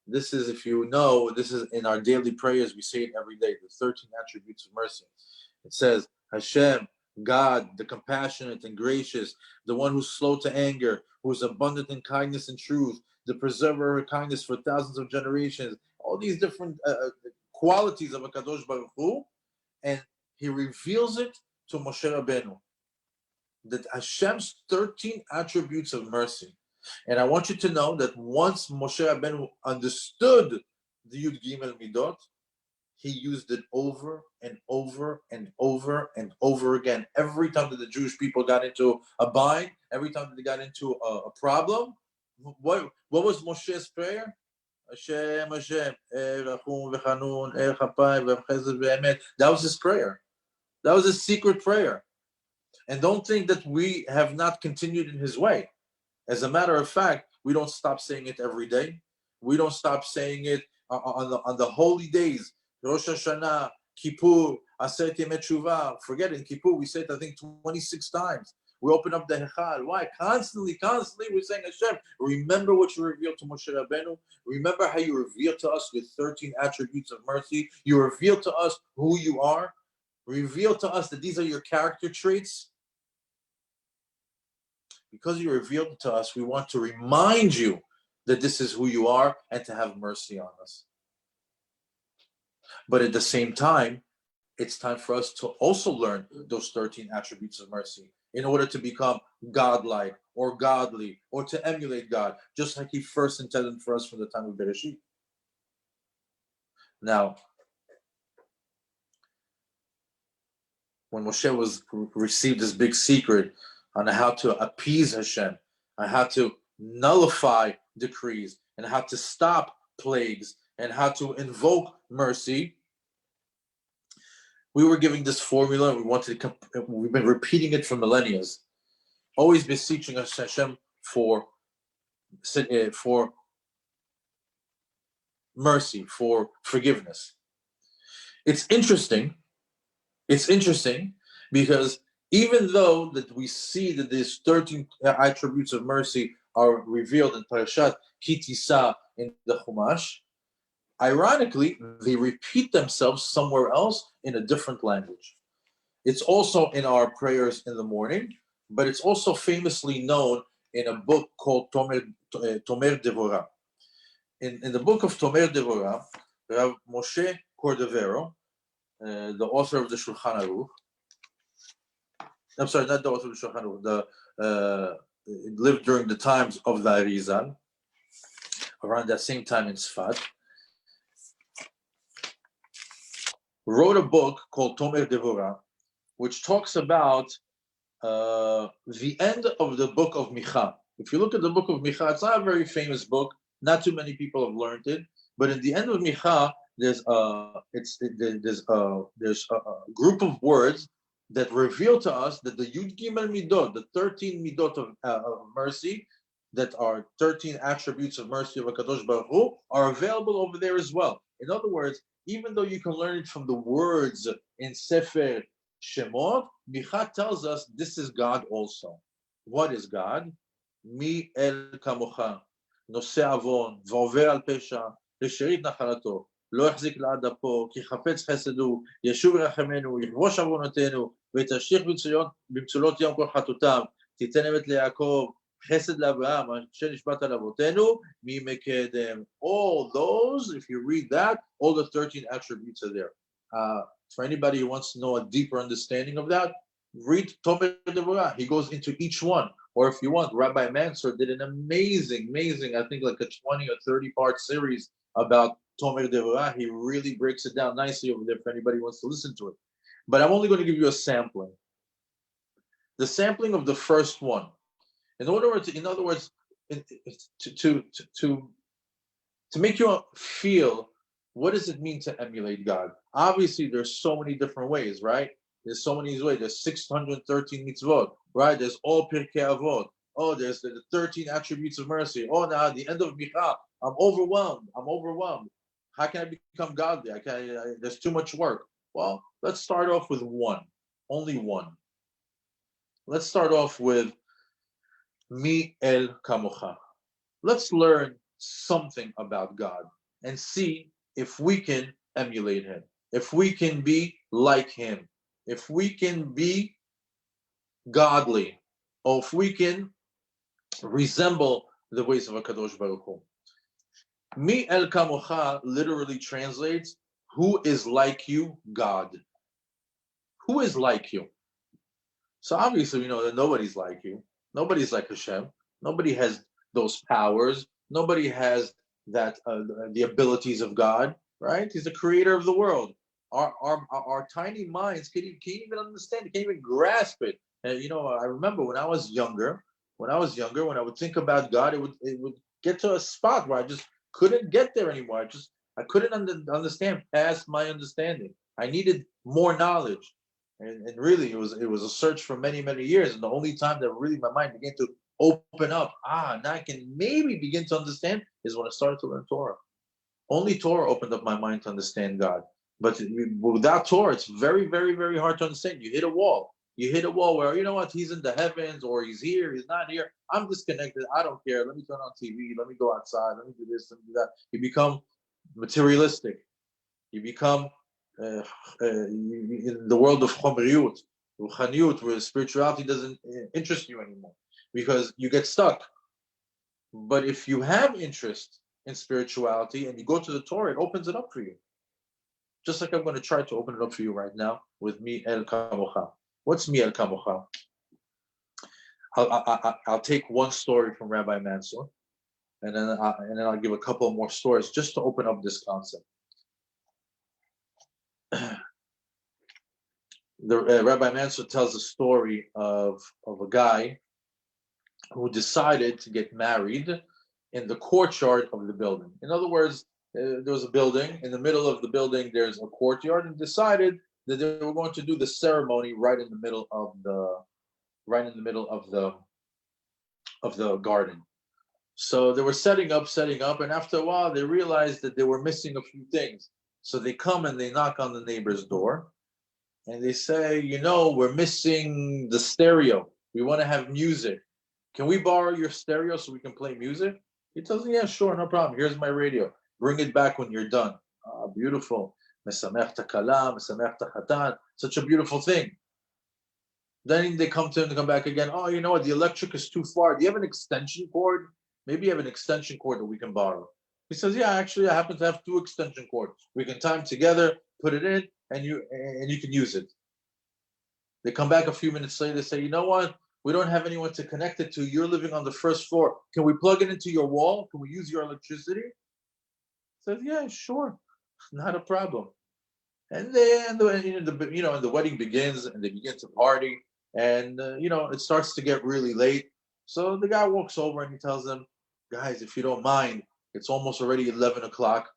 This is, if you know, this is in our daily prayers. We say it every day. The 13 attributes of mercy. It says, Hashem, God, the compassionate and gracious, the one who's slow to anger, who is abundant in kindness and truth, the preserver of kindness for thousands of generations. All these different qualities of HaKadosh Baruch Hu, and he reveals it to Moshe Rabbeinu. That Hashem's 13 attributes of mercy. And I want you to know that once Moshe Rabbeinu understood the Yud Gimel Midot, he used it over and over and over and over again. Every time that the Jewish people got into a bind, every time that they got into a problem, what was Moshe's prayer? Hashem, Hashem, Rachum v'Chanun, Chapayim v'Chesed v'Emet. That was his prayer. That was his secret prayer. And don't think that we have not continued in his way. As a matter of fact, we don't stop saying it every day. We don't stop saying it on the holy days. Rosh Hashanah, Kippur, Aseret Yemei Teshuvah. Forget it, in Kippur we say it, I think, 26 times. We open up the Hechal. Why? Constantly, we're saying, Hashem, remember what you revealed to Moshe Rabbeinu. Remember how you revealed to us your 13 attributes of mercy. You revealed to us who you are. Reveal to us that these are your character traits. Because you revealed it to us, we want to remind you that this is who you are and to have mercy on us. But at the same time, it's time for us to also learn those 13 attributes of mercy in order to become godlike or godly or to emulate God, just like he first intended for us from the time of Bereshit. Now, when Moshe received this big secret on how to appease Hashem, on how to nullify decrees, and how to stop plagues, and how to invoke mercy, we were giving this formula. We've been repeating it for millennia. Always beseeching Hashem for mercy, for forgiveness. It's interesting because even though that we see that these 13 attributes of mercy are revealed in Parashat Ki Tisa in the Chumash, ironically, they repeat themselves somewhere else in a different language. It's also in our prayers in the morning, but it's also famously known in a book called Tomer Devorah. In the book of Tomer Devorah, Rav Moshe Cordovero, the author of the Shulchan Aruch, I'm sorry, not the author of the Shulchan Aruch, lived during the times of the Arizal, around that same time in Sfat, wrote a book called Tomer Devorah, which talks about the end of the book of Micha. If you look at the book of Micha, it's not a very famous book. Not too many people have learned it. But in the end of Micha, there's a group of words that reveal to us that the Yud Gimel Midot, the 13 Midot of mercy, that are 13 attributes of mercy of HaKadosh Baruch Hu, are available over there as well. In other words, even though you can learn it from the words in Sefer Shemot, Micha tells us this is God also. What is God? Mi el kamocha, nose avon, v'over al pesha, l'sherit nachalato, lo yachzik la'ad apo, ki chapetz chesedu, yeshuv rachamenu, yichvosh avonotenu, v'tashich b'mtzulot yom kol chatotav, titen emet le'Yaakov, chesed l'Avraham, asher nishbat al avotenu, mi mekedem. All those, if you read that, all the 13 attributes are there. For anybody who wants to know a deeper understanding of that, read Tomer Devorah. He goes into each one. Or if you want, Rabbi Mansour did an amazing, I think like a 20 or 30 part series about Tomer Devorah. He really breaks it down nicely over there for anybody who wants to listen to it. But I'm only going to give you a sampling. The sampling of the first one. In other words, to make you feel What does it mean to emulate God? Obviously, there's so many different ways, right? There's so many ways. There's 613 mitzvot, right? There's all Pirkei Avot. Oh, there's the 13 attributes of mercy. Oh, now at the end of Micha, I'm overwhelmed. I'm overwhelmed. How can I become godly? There's too much work. Well, let's start off with one. Only one. Let's start off with Mi El Kamocha. Let's learn something about God and see if we can emulate him, if we can be like him, if we can be godly, or if we can resemble the ways of HaKadosh Baruch Hu. Mi El Kamocha literally translates, who is like you, God. Who is like you? So obviously we know that nobody's like you. Nobody's like Hashem. Nobody has those powers. Nobody has that the abilities of God, right? He's the creator of the world. Our tiny minds can't even understand it, can't even grasp it. And I remember when I was younger, when I would think about God, it would get to a spot where I just couldn't get there anymore. I couldn't understand past my understanding. I needed more knowledge. And really, it was a search for many, many years. And the only time that really my mind began to open up, now I can maybe begin to understand, is when I started to learn Torah. Only Torah opened up my mind to understand God. But without Torah, it's very, very, very hard to understand. You hit a wall. You hit a wall where, you know what, he's in the heavens, or he's here, he's not here. I'm disconnected. I don't care. Let me turn on TV. Let me go outside. Let me do this, let me do that. You become materialistic. You become in the world of chomriyut, ruchaniyut, where spirituality doesn't interest you anymore because you get stuck. But if you have interest in spirituality and you go to the Torah, it opens it up for you. Just like I'm going to try to open it up for you right now with Mi El Kamocha. What's Mi El Kamocha? I'll take one story from Rabbi Mansour, and then I'll give a couple more stories just to open up this concept. Rabbi Mansour tells a story of a guy who decided to get married in the courtyard of the building. In other words, there was a building. In the middle of the building, there's a courtyard, and decided that they were going to do the ceremony right in the middle of the garden. So they were setting up, and after a while, they realized that they were missing a few things. So they come and they knock on the neighbor's door, and they say, we're missing the stereo. We want to have music. Can we borrow your stereo so we can play music? He tells them, yeah, sure, no problem. Here's my radio. Bring it back when you're done. Beautiful. Mesamech takala, mesamech hatan. Such a beautiful thing. Then they come to him to come back again. Oh, you know what? The electric is too far. Do you have an extension cord? Maybe you have an extension cord that we can borrow. He says, yeah, actually, I happen to have 2 extension cords. We can tie them together, put it in, and you can use it. They come back a few minutes later. They say, you know what? We don't have anyone to connect it to. You're living on the first floor. Can we plug it into your wall? Can we use your electricity? He says, yeah, sure. Not a problem. And then the wedding begins, and they begin to party. And, it starts to get really late. So the guy walks over and he tells them, guys, if you don't mind, it's almost already 11 o'clock.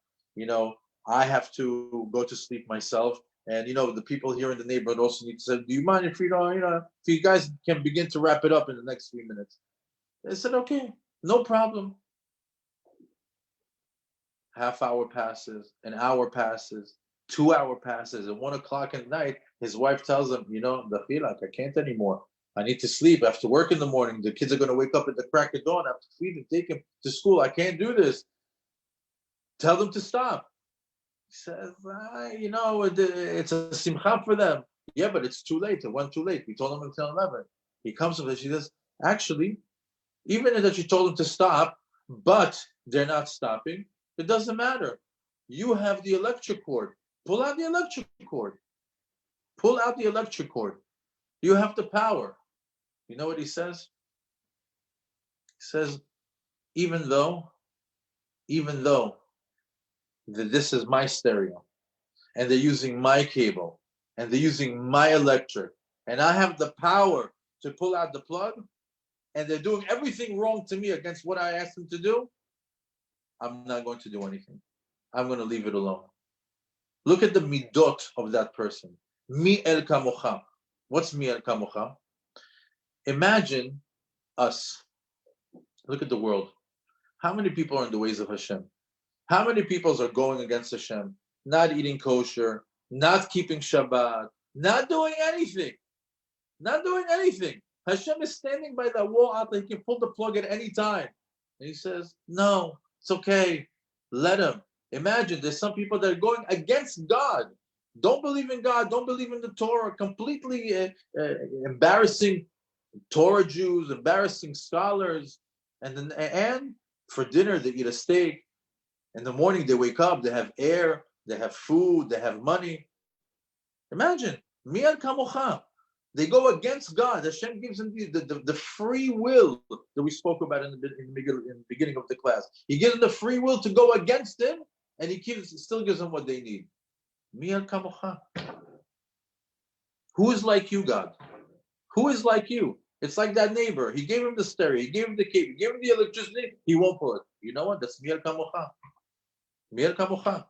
I have to go to sleep myself. And, the people here in the neighborhood also need to say, do you mind if if you guys can begin to wrap it up in the next 3 minutes? They said, okay, no problem. Half hour passes, an hour passes, 2 hour passes, and 1 o'clock at night, his wife tells him, I can't anymore. I need to sleep. I have to work in the morning. The kids are going to wake up at the crack of dawn. I have to feed them, take them to school. I can't do this. Tell them to stop. He says, it's a simcha for them. Yeah, but it's too late. It went too late. We told them until 11. He comes with it. She says, actually, even that you told them to stop, but they're not stopping, it doesn't matter. You have the electric cord. Pull out the electric cord. Pull out the electric cord. You have the power. You know what he says? He says, even though that this is my stereo, and they're using my cable, and they're using my electric, and I have the power to pull out the plug, and they're doing everything wrong to me against what I asked them to do, I'm not going to do anything. I'm going to leave it alone. Look at the midot of that person. Mi el kamocha. What's mi el kamocha? Imagine us. Look at the world. How many people are in the ways of Hashem? How many people are going against Hashem? Not eating kosher, not keeping Shabbat, not doing anything. Not doing anything. Hashem is standing by that wall out there. He can pull the plug at any time. And he says, no, it's okay. Let him. Imagine there's some people that are going against God. Don't believe in God. Don't believe in the Torah. Completely embarrassing Torah Jews, embarrassing scholars. And for dinner, they eat a steak. In the morning, they wake up. They have air. They have food. They have money. Imagine. Miyad kamocha. They go against God. Hashem gives them the free will that we spoke about in the beginning of the class. He gives them the free will to go against him, and he still gives them what they need. Miyad kamocha. Who is like you, God? Who is like you? It's like that neighbor. He gave him the stereo. He gave him the cable. He gave him the electricity. He won't pull it. You know what? That's miyad kamocha. Miyad kamocha.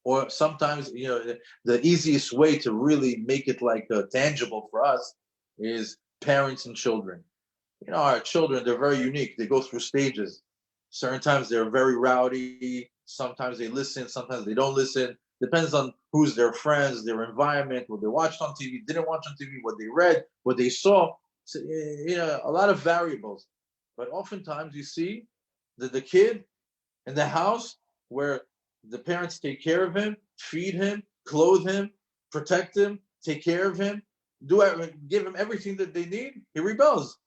Or sometimes, the easiest way to really make it like tangible for us is parents and children. Our children, they're very unique. They go through stages. Certain times they're very rowdy. Sometimes they listen. Sometimes they don't listen. Depends on who's their friends, their environment, what they watched on TV, didn't watch on TV, what they read, what they saw. So, a lot of variables. But oftentimes you see that the kid in the house where the parents take care of him, feed him, clothe him, protect him, take care of him, give him everything that they need. He rebels.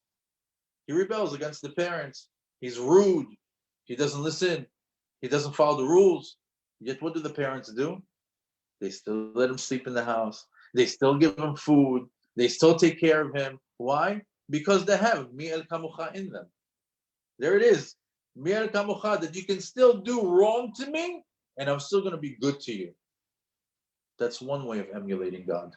He rebels against the parents. He's rude. He doesn't listen. He doesn't follow the rules. Yet what do the parents do? They still let him sleep in the house. They still give him food. They still take care of him. Why? Because they have mi el kamucha in them. There it is. Mi el kamucha, that you can still do wrong to me, and I'm still going to be good to you. That's one way of emulating God.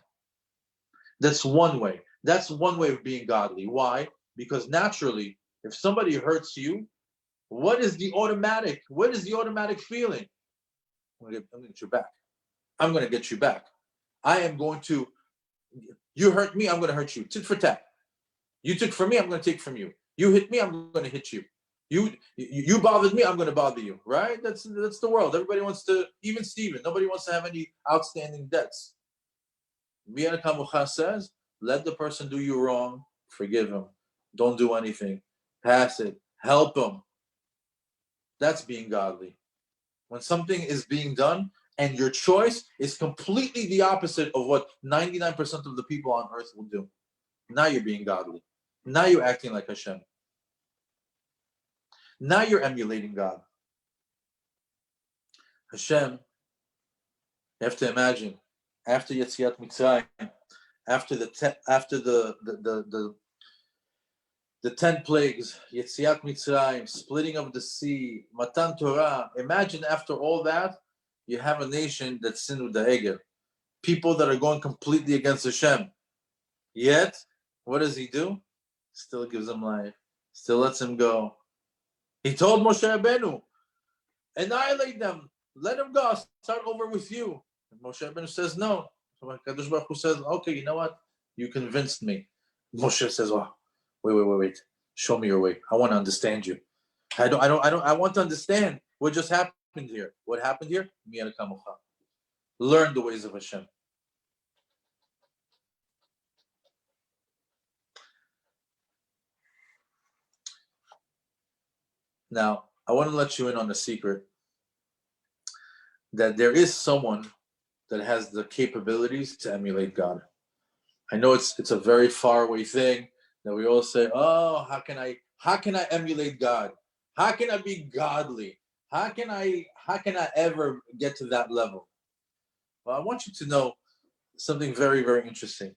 That's one way. That's one way of being godly. Why? Because naturally, if somebody hurts you, what is the automatic feeling? I'm going to get you back. I'm going to get you back. You hurt me, I'm going to hurt you. Tit for tat. You took from me, I'm going to take from you. You hit me, I'm going to hit you. You bothered me, I'm going to bother you, right? That's the world. Everybody wants to, even Stephen, nobody wants to have any outstanding debts. Miyad Kamucha says, let the person do you wrong, forgive him. Don't do anything. Pass it. Help him. That's being godly. When something is being done and your choice is completely the opposite of what 99% of the people on earth will do, now you're being godly. Now you're acting like Hashem. Now you're emulating God. Hashem, you have to imagine, after Yetziat Mitzrayim, after the 10 plagues, Yetziat Mitzrayim, splitting of the sea, Matan Torah. Imagine after all that, you have a nation that's sinned with the Egel. People that are going completely against Hashem. Yet, what does he do? Still gives them life. Still lets him go. He told Moshe Rabbeinu, annihilate them. Let them go. I'll start over with you. And Moshe Rabbeinu says no. So Kadosh Baruch Hu says, okay, you know what? You convinced me. Moshe says, oh, wait. Show me your way. I want to understand you. I want to understand what just happened here. What happened here? Miyad Kamucha. Learn the ways of Hashem. Now, I want to let you in on a secret that there is someone that has the capabilities to emulate God. I know it's a very far away thing that we all say, oh, how can I emulate God? How can I be godly? How can I ever get to that level? Well, I want you to know something very, very interesting.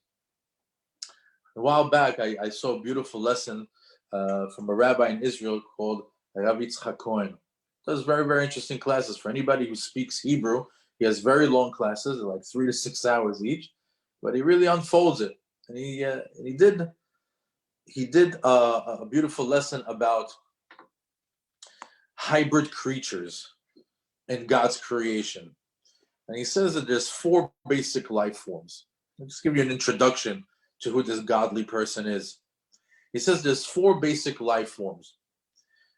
A while back, I saw a beautiful lesson from a rabbi in Israel called Rav Yitzchak Cohen. Does very, very interesting classes. For anybody who speaks Hebrew, he has very long classes, like 3 to 6 hours each, but he really unfolds it. And he did a beautiful lesson about hybrid creatures in God's creation. And he says that there's 4 basic life forms. I'll just give you an introduction to who this godly person is. He says there's 4 basic life forms.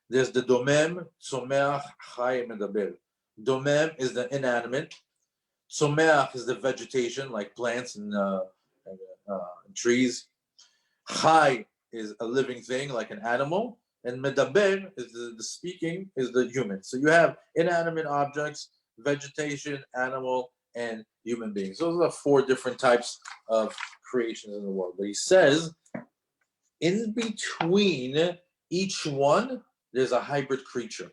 There's the domem, tzomeach, chai, medaber. Domem is the inanimate. Tzomeach is the vegetation, like plants and trees. Chai is a living thing, like an animal. And medaber is the speaking, is the human. So you have inanimate objects, vegetation, animal, and human beings. Those are 4 different types of creations in the world. But he says, in between each one, there's a hybrid creature.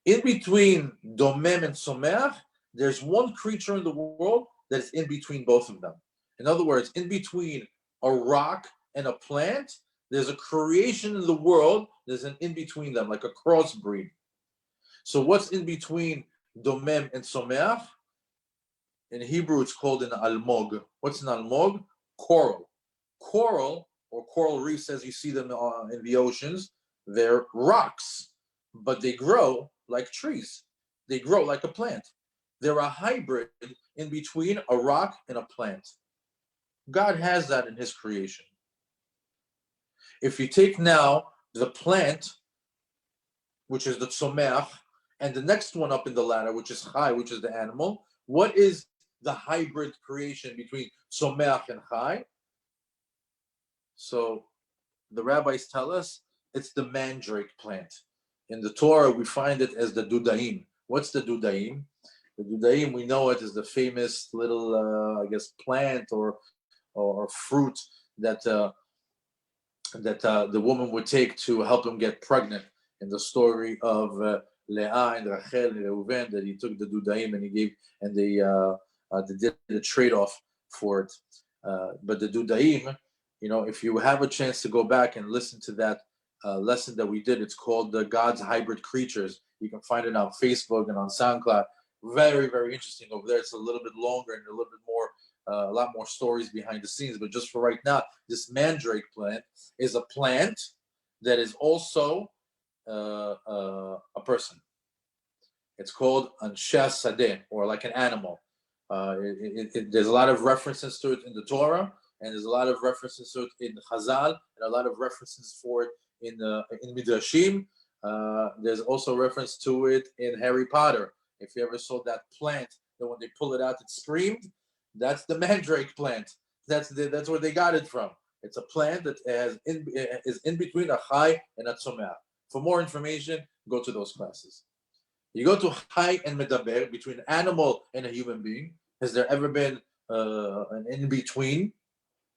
In between domem and someach, there's one creature in the world that is in between both of them. In other words, in between a rock and a plant, there's a creation in the world, there's an in between them, like a crossbreed. So what's in between domem and someach? In Hebrew, it's called an almog. What's an almog? Coral. Coral, or coral reefs, as you see them in the oceans, they're rocks, but they grow like trees. They grow like a plant. They're a hybrid in between a rock and a plant. God has that in his creation. If you take now the plant, which is the tzomeach, and the next one up in the ladder, which is chai, which is the animal, what is the hybrid creation between tzomeach and chai? So the rabbis tell us it's the mandrake plant. In the Torah, we find it as the dudaim. What's the dudaim? The dudaim, we know it as the famous little, plant or fruit that the woman would take to help him get pregnant. In the story of Leah and Rachel and Reuven, that he took the dudaim and he gave, and they did a trade-off for it. But the dudaim, if you have a chance to go back and listen to that lesson that we did, it's called God's Hybrid Creatures. You can find it on Facebook and on SoundCloud. Very, very interesting over there. It's a little bit longer and a little bit more, a lot more stories behind the scenes. But just for right now, this mandrake plant is a plant that is also a person. It's called Anshe Sadeh, or like an animal. There's a lot of references to it in the Torah, and there's a lot of references to it in Chazal, and a lot of references for it in Midrashim. There's also reference to it in Harry Potter. If you ever saw that plant, that when they pull it out, it screamed, that's the mandrake plant. That's where they got it from. It's a plant that is in between a chai and a tzomeach. For more information, go to those classes. You go to chai and medaber, between an animal and a human being. Has there ever been an in-between?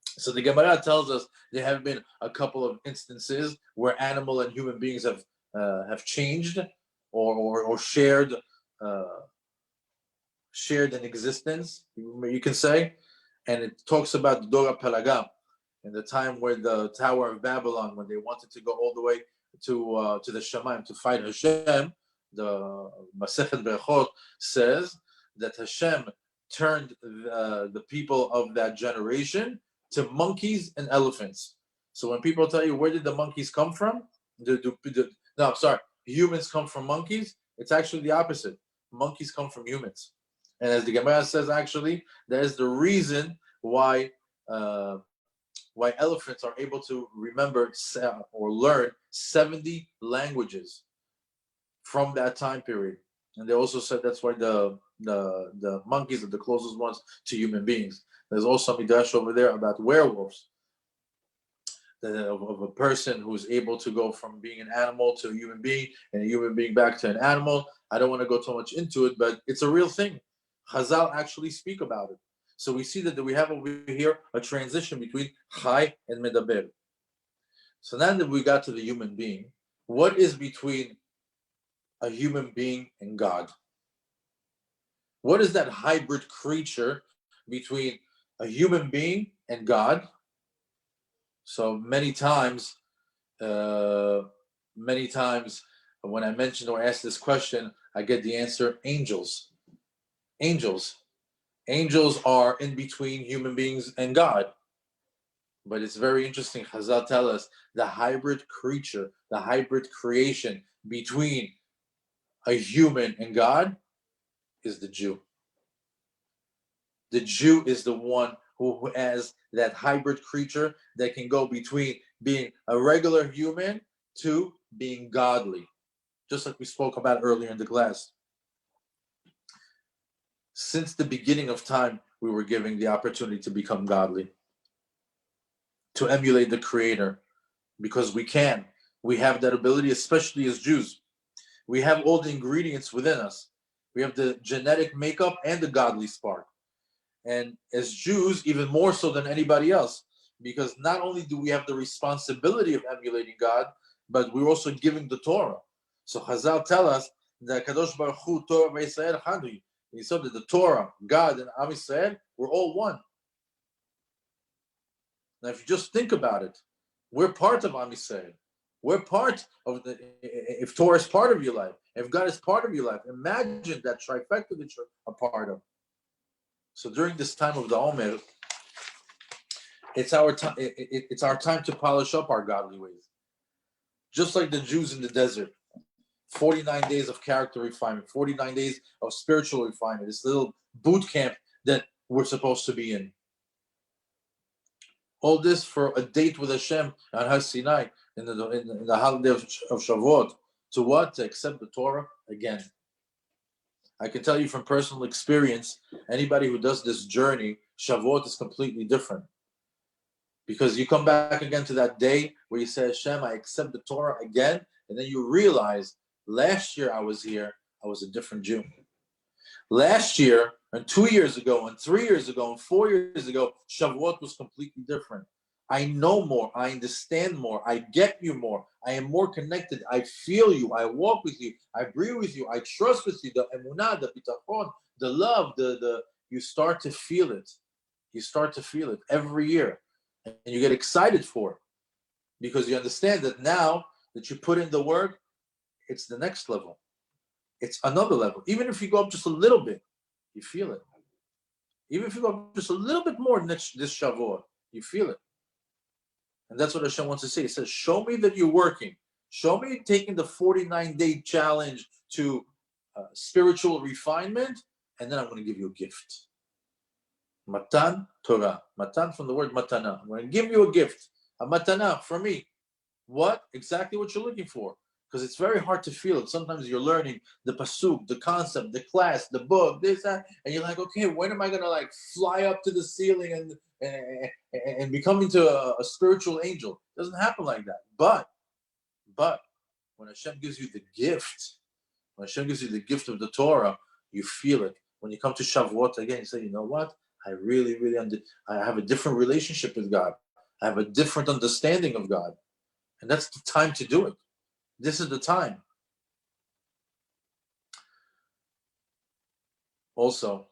So the Gemara tells us there have been a couple of instances where animal and human beings have changed or shared an existence, you can say. And it talks about the Dora Pelagam, in the time where the Tower of Babylon, when they wanted to go all the way to the Shemaim to fight Hashem, the Masechet Berachot says that Hashem turned the people of that generation to monkeys and elephants. So when people tell you, where did the monkeys come from? Humans come from monkeys. It's actually the opposite. Monkeys come from humans. And as the Gemara says, actually, that is the reason why elephants are able to remember or learn 70 languages from that time period. And they also said that's why the monkeys are the closest ones to human beings. There's also a midrash over there about werewolves, of a person who's able to go from being an animal to a human being, and a human being back to an animal. I don't want to go too much into it, but it's a real thing. Chazal actually speak about it. So we see that we have over here a transition between chai and medaber. So now that we got to the human being, what is between a human being and God? What is that hybrid creature between a human being and God? So many times when I mention or ask this question, I get the answer: angels. Angels are in between human beings and God. But it's very interesting. Chazal tell us the hybrid creature, the hybrid creation between a human and God is the Jew. The Jew is the one who has that hybrid creature that can go between being a regular human to being godly, just like we spoke about earlier in the class. Since the beginning of time, we were given the opportunity to become godly, to emulate the Creator, because we can. We have that ability, especially as Jews. We have all the ingredients within us. We have the genetic makeup and the godly spark. And as Jews, even more so than anybody else, because not only do we have the responsibility of emulating God, but we're also giving the Torah. So Chazal tell us that Kadosh Baruch Hu, Torah v'Yisrael Chanu. He said that the Torah, God, and Am Yisrael, we're all one. Now, if you just think about it, we're part of Am Yisrael. We're part of the. If Torah is part of your life, if God is part of your life, imagine that trifecta that you're a part of. So during this time of the Omer, it's our time. It's our time to polish up our godly ways, just like the Jews in the desert. 49 days of character refinement, 49 days of spiritual refinement. This little boot camp that we're supposed to be in. All this for a date with Hashem on Har Sinai in the holiday of Shavuot. To what? To accept the Torah again. I can tell you from personal experience, anybody who does this journey, Shavuot is completely different. Because you come back again to that day where you say, Hashem, I accept the Torah again, and then you realize, last year I was here, I was a different Jew. Last year, and 2 years ago, and 3 years ago, and 4 years ago, Shavuot was completely different. I know more, I understand more, I get you more, I am more connected, I feel you, I walk with you, I breathe with you, I trust with you, the emunah, the bitachon, the love, you start to feel it. You start to feel it every year. And you get excited for it. Because you understand that now that you put in the work, it's the next level. It's another level. Even if you go up just a little bit, you feel it. Even if you go up just a little bit more this Shavuot, you feel it. And that's what Hashem wants to say. He says, show me that you're working. Show me taking the 49-day challenge to spiritual refinement, and then I'm going to give you a gift. Matan Torah. Matan from the word matana. I'm going to give you a gift. A matana from me. What? Exactly what you're looking for. Because it's very hard to feel it. Sometimes you're learning the pasuk, the concept, the class, the book, this, that, and you're like, okay, when am I going to fly up to the ceiling and become into a spiritual angel? It doesn't happen like that. But when Hashem gives you the gift, of the Torah, you feel it. When you come to Shavuot again, you say, you know what? I really, I have a different relationship with God. I have a different understanding of God. And that's the time to do it. This is the time. Also,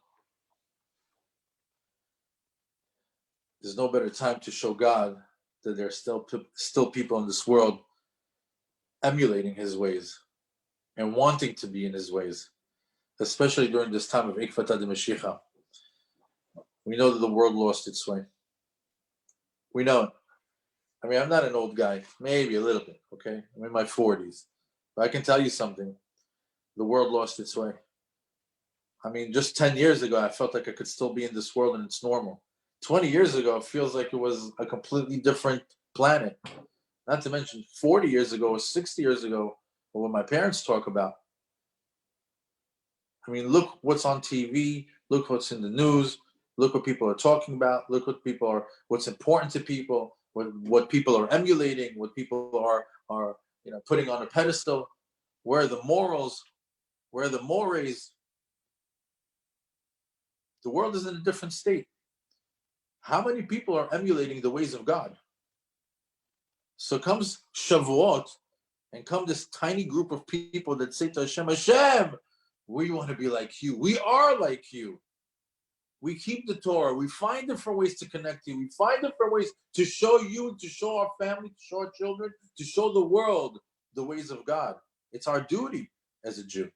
there's no better time to show God that there are still people in this world emulating his ways and wanting to be in his ways, especially during this time of Ikvata de Mashiach. We know that the world lost its way. We know it. I mean, I'm not an old guy, maybe a little bit, okay? I'm in my 40s. But I can tell you something. The world lost its way. I mean, just 10 years ago, I felt like I could still be in this world and it's normal. 20 years ago, it feels like it was a completely different planet. Not to mention 40 years ago or 60 years ago, or what my parents talk about. I mean, look what's on TV, look what's in the news, look what people are talking about, look what's important to people, what people are emulating, what people are putting on a pedestal. Where are the morals? Where are the mores? The world is in a different state. How many people are emulating the ways of God? So comes Shavuot, and come this tiny group of people that say to Hashem, Hashem, we want to be like you. We are like you. We keep the Torah. We find different ways to connect to you. We find different ways to show you, to show our family, to show our children, to show the world the ways of God. It's our duty as a Jew.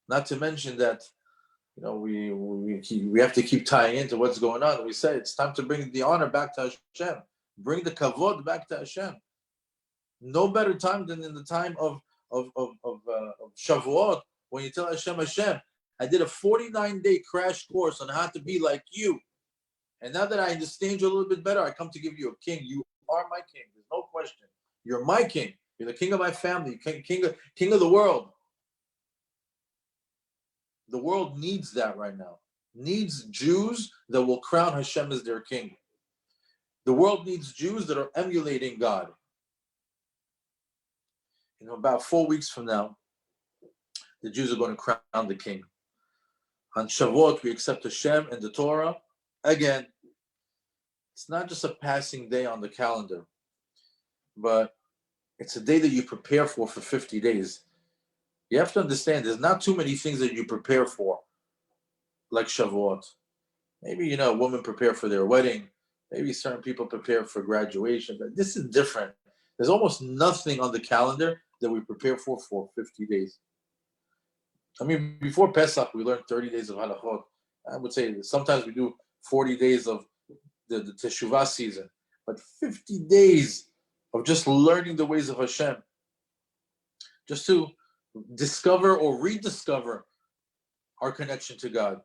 Not to mention that, we have to keep tying into what's going on. We say it's time to bring the honor back to Hashem. Bring the kavod back to Hashem. No better time than in the time of Shavuot, when you tell Hashem, I did a 49-day crash course on how to be like you. And now that I understand you a little bit better, I come to give you a king. You are my king. There's no question. You're my king. You're the king of my family, king of the world. The world needs that right now. Needs Jews that will crown Hashem as their king. The world needs Jews that are emulating God. About 4 weeks from now, the Jews are going to crown the king. On Shavuot, we accept Hashem and the Torah. Again, it's not just a passing day on the calendar, but it's a day that you prepare for 50 days. You have to understand, there's not too many things that you prepare for, like Shavuot. Maybe, a woman prepare for their wedding. Maybe certain people prepare for graduation. But this is different. There's almost nothing on the calendar that we prepare for 50 days. I mean, before Pesach, we learned 30 days of halachot. I would say sometimes we do 40 days of the Teshuvah season. But 50 days of just learning the ways of Hashem. Just to discover or rediscover our connection to God.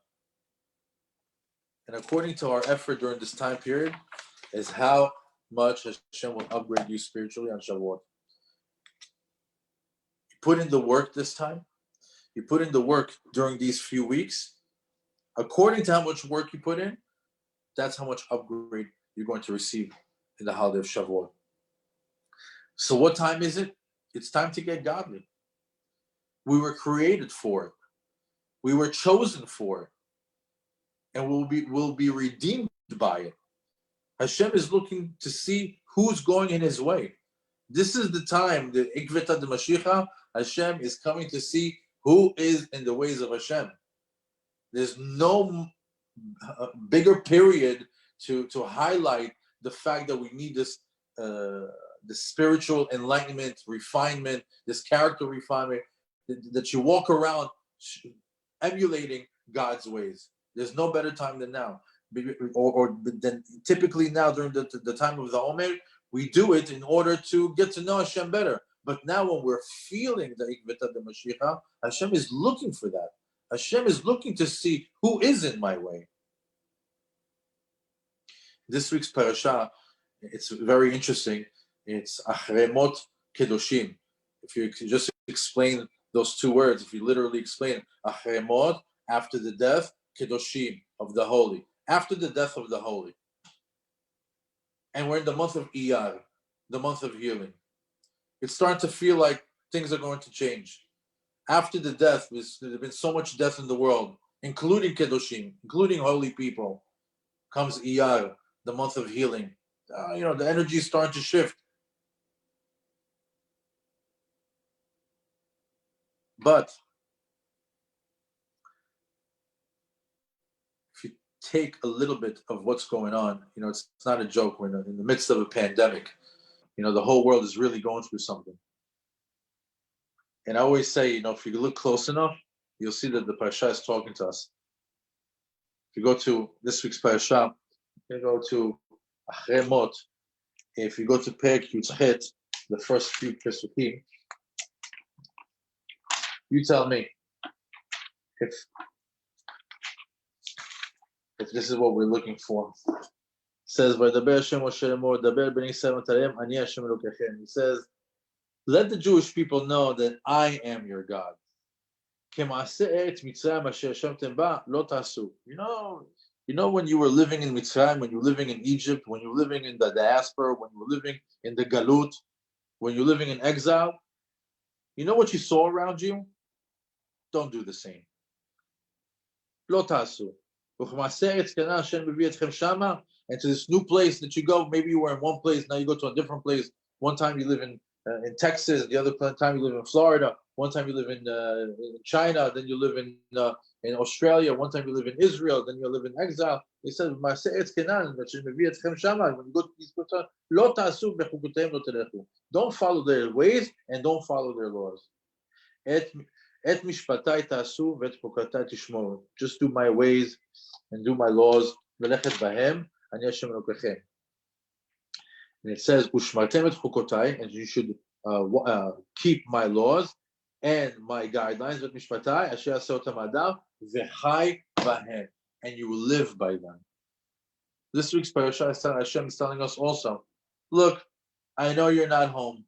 And according to our effort during this time period, is how much Hashem will upgrade you spiritually on Shavuot. You put in the work this time. You put in the work during these few weeks. According to how much work you put in, that's how much upgrade you're going to receive in the holiday of Shavuot. So what time is it? It's time to get godly. We were created for it. We were chosen for it. And we'll be redeemed by it. Hashem is looking to see who's going in his way. This is the time, the Ikveta de Mashiach, Hashem is coming to see who is in the ways of Hashem. There's no bigger period to highlight the fact that we need this the spiritual enlightenment, refinement, this character refinement, that you walk around emulating God's ways. There's no better time than now. Or than typically now during the time of the Omer, we do it in order to get to know Hashem better. But now when we're feeling the Ikveta de Mashiach, Hashem is looking for that. Hashem is looking to see who is in my way. This week's parasha, it's very interesting. It's Achremot Kedoshim. If you can just explain those two words, if you literally explain Achremot, after the death, Kedoshim, of the holy. After the death of the holy. And we're in the month of Iyar, the month of healing. It's starting to feel like things are going to change. After the death, there's been so much death in the world, including Kedoshim, including holy people, comes Iyar, the month of healing. The energy is starting to shift. But if you take a little bit of what's going on, it's not a joke. We're in the midst of a pandemic. The whole world is really going through something. And I always say, if you look close enough, you'll see that the parasha is talking to us. If you go to this week's parasha, you go to Achremot. If you go to Perek Yud, the first few pesukim, you tell me if this is what we're looking for. It says, he says, let the Jewish people know that I am your God. When you were living in Mitzrayim, when you were living in Egypt, when you were living in the diaspora, when you were living in the Galut, when you're living in exile, what you saw around you? Don't do the same. Lo tasu. And to this new place that you go, maybe you were in one place, now you go to a different place. One time you live in Texas, the other time you live in Florida, one time you live in China, then you live in Australia, one time you live in Israel, then you live in exile. He says, when you go to these places, don't follow their ways and don't follow their laws. Just do my ways and do my laws. And it says, and you should keep my laws. and my guidelines, and you will live by them. This week's parasha, Hashem is telling us also, look, I know you're not home.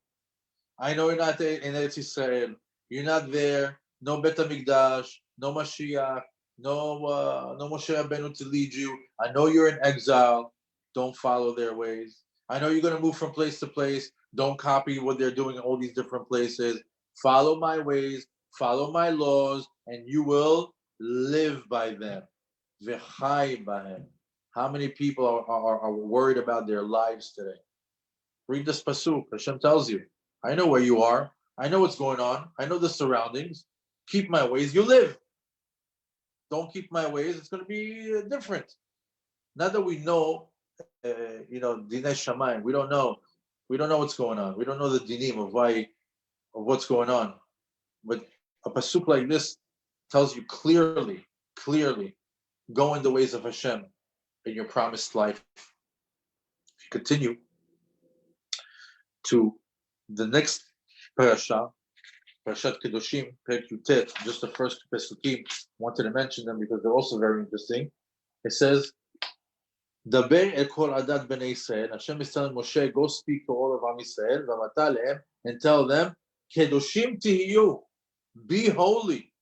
I know you're not in Eretz Israel. You're not there. No Bet HaMikdash, no Mashiach, no Moshe Rabbeinu to lead you. I know you're in exile. Don't follow their ways. I know you're going to move from place to place. Don't copy what they're doing in all these different places. Follow my ways, follow my laws, and you will live by them. V'chai bahem. How many people are worried about their lives today? Read this pasuk. Hashem tells you, I know where you are. I know what's going on. I know the surroundings. Keep my ways, you live. Don't keep my ways, it's going to be different. Not that we know, Dinei Shamayim. We don't know. We don't know what's going on. We don't know the dinim of what's going on. But a pasuk like this tells you clearly, go in the ways of Hashem in your promised life. If you continue to the next parasha, Parashat Kedoshim, Perek Yutet, just the first two pesukim, wanted to mention them because they're also very interesting. It says, Daber el kol adat bnei Israel. Hashem is telling Moshe, go speak to all of Am Yisrael, v'amata lehem, and tell them, Kedoshim tihiyu, be holy.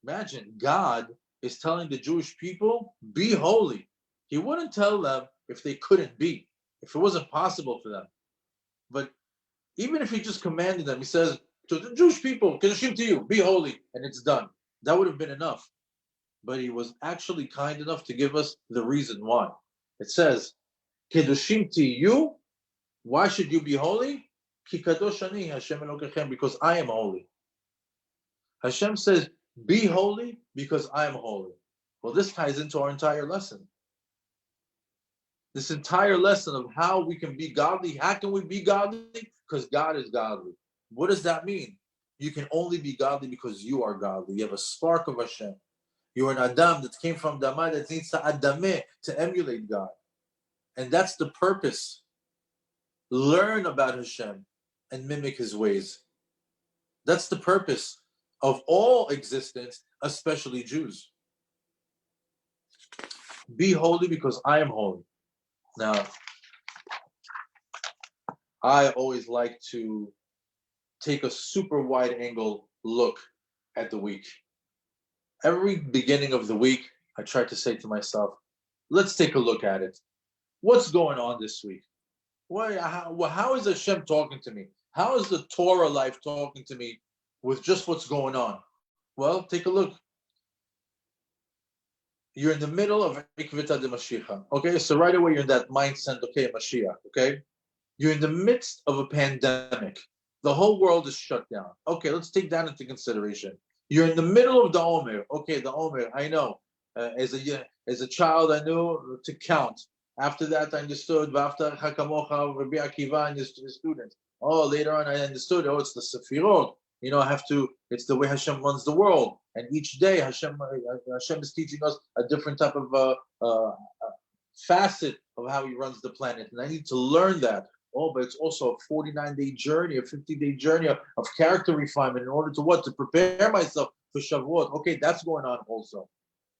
Imagine, God is telling the Jewish people, be holy. He wouldn't tell them if they couldn't be, if it wasn't possible for them. But even if he just commanded them, he says to the Jewish people, Kedoshim to you, be holy, and it's done. That would have been enough. But he was actually kind enough to give us the reason why. It says, Kedoshim to you, why should you be holy? Ki kadosh ani Hashem Elokechem, because I am holy. Hashem says, be holy because I am holy. Well, this ties into our entire lesson. This entire lesson of how we can be godly. How can we be godly? Because God is godly. What does that mean? You can only be godly because you are godly. You have a spark of Hashem. You're an Adam that came from Dama that needs to Adameh, to emulate God. And that's the purpose. Learn about Hashem and mimic his ways. That's the purpose of all existence, especially Jews. Be holy because I am holy. Now, I always like to take a super wide angle look at the week. Every beginning of the week, I try to say to myself, let's take a look at it. What's going on this week? How is Hashem talking to me? How is the Torah life talking to me with just what's going on? Well, take a look. You're in the middle of Ikvita de Mashiach. Okay, so right away you're in that mindset, okay, Mashiach, okay? You're in the midst of a pandemic. The whole world is shut down. Okay, let's take that into consideration. You're in the middle of the Omer. Okay, the Omer, I know. As a child, I knew to count. After that, I understood. V'aftar hakamocha, Rabbi Akiva, and his students. Oh, later on, I understood. Oh, it's the Sefirot. It's the way Hashem runs the world. And each day, Hashem is teaching us a different type of facet of how he runs the planet. And I need to learn that. Oh, but it's also a 49-day journey, a 50-day journey of character refinement in order to what? To prepare myself for Shavuot. Okay, that's going on also.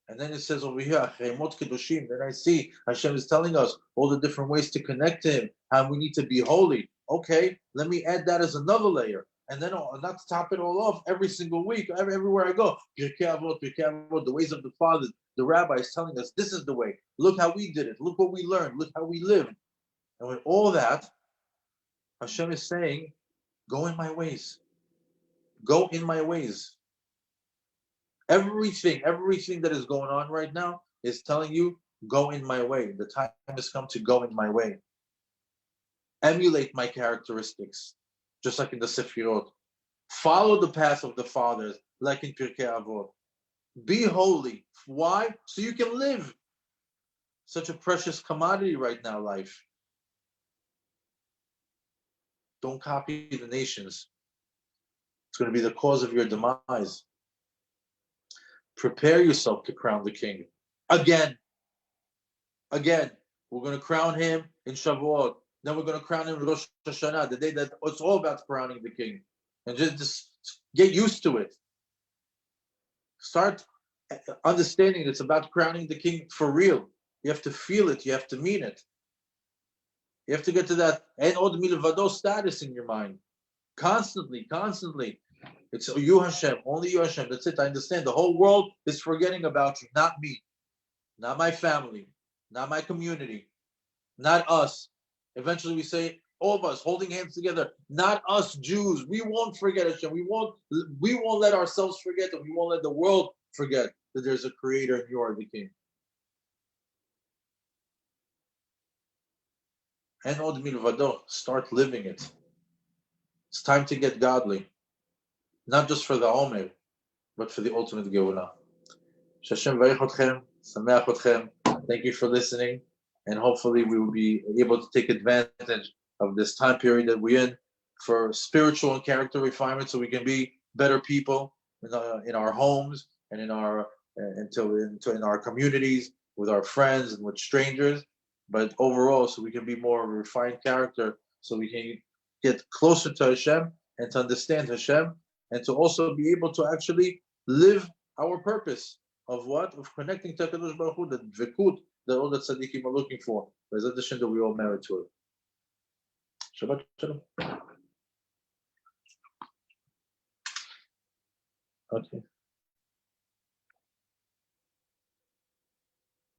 And then it says over here, Chemot Kedoshim. Then I see Hashem is telling us all the different ways to connect to him, how we need to be holy. Okay, let me add that as another layer. And then not to top it all off, every single week, everywhere I go, Pirkei Avot, the ways of the fathers, the rabbi is telling us, this is the way. Look how we did it. Look what we learned. Look how we lived. And with all that, Hashem is saying, go in my ways. Go in my ways. Everything that is going on right now is telling you, go in my way. The time has come to go in my way. Emulate my characteristics, just like in the Sefirot. Follow the path of the fathers, like in Pirkei Avot. Be holy. Why? So you can live. Such a precious commodity right now, life. Don't copy the nations. It's going to be the cause of your demise. Prepare yourself to crown the king. Again. We're going to crown him in Shavuot. Then we're going to crown him in Rosh Hashanah, the day that it's all about crowning the king. and just get used to it. Start understanding it's about crowning the king for real. You have to feel it. You have to mean it. You have to get to that en od milvado status in your mind. Constantly. It's you Hashem, only you Hashem. That's it. I understand. The whole world is forgetting about you, not me, not my family, not my community, not us. Eventually we say, all of us holding hands together, not us Jews. We won't forget Hashem. We won't let ourselves forget, and we won't let the world forget that there's a creator and you are the king. En od milvado, start living it. It's time to get godly. Not just for the Omer, but for the ultimate Geula. Hashem varich otchem, sameach otchem. Thank you for listening, and hopefully we will be able to take advantage of this time period that we're in for spiritual and character refinement, so we can be better people in our homes and in our communities, with our friends and with strangers. But overall, so we can be more of a refined character, so we can get closer to Hashem and to understand Hashem, and to also be able to actually live our purpose of what? Of connecting to HaKadosh Baruch Hu, the dvekut that all the tzaddikim are looking for. B'ezrat Hashem, that we all merit to it. Shabbat shalom. Okay.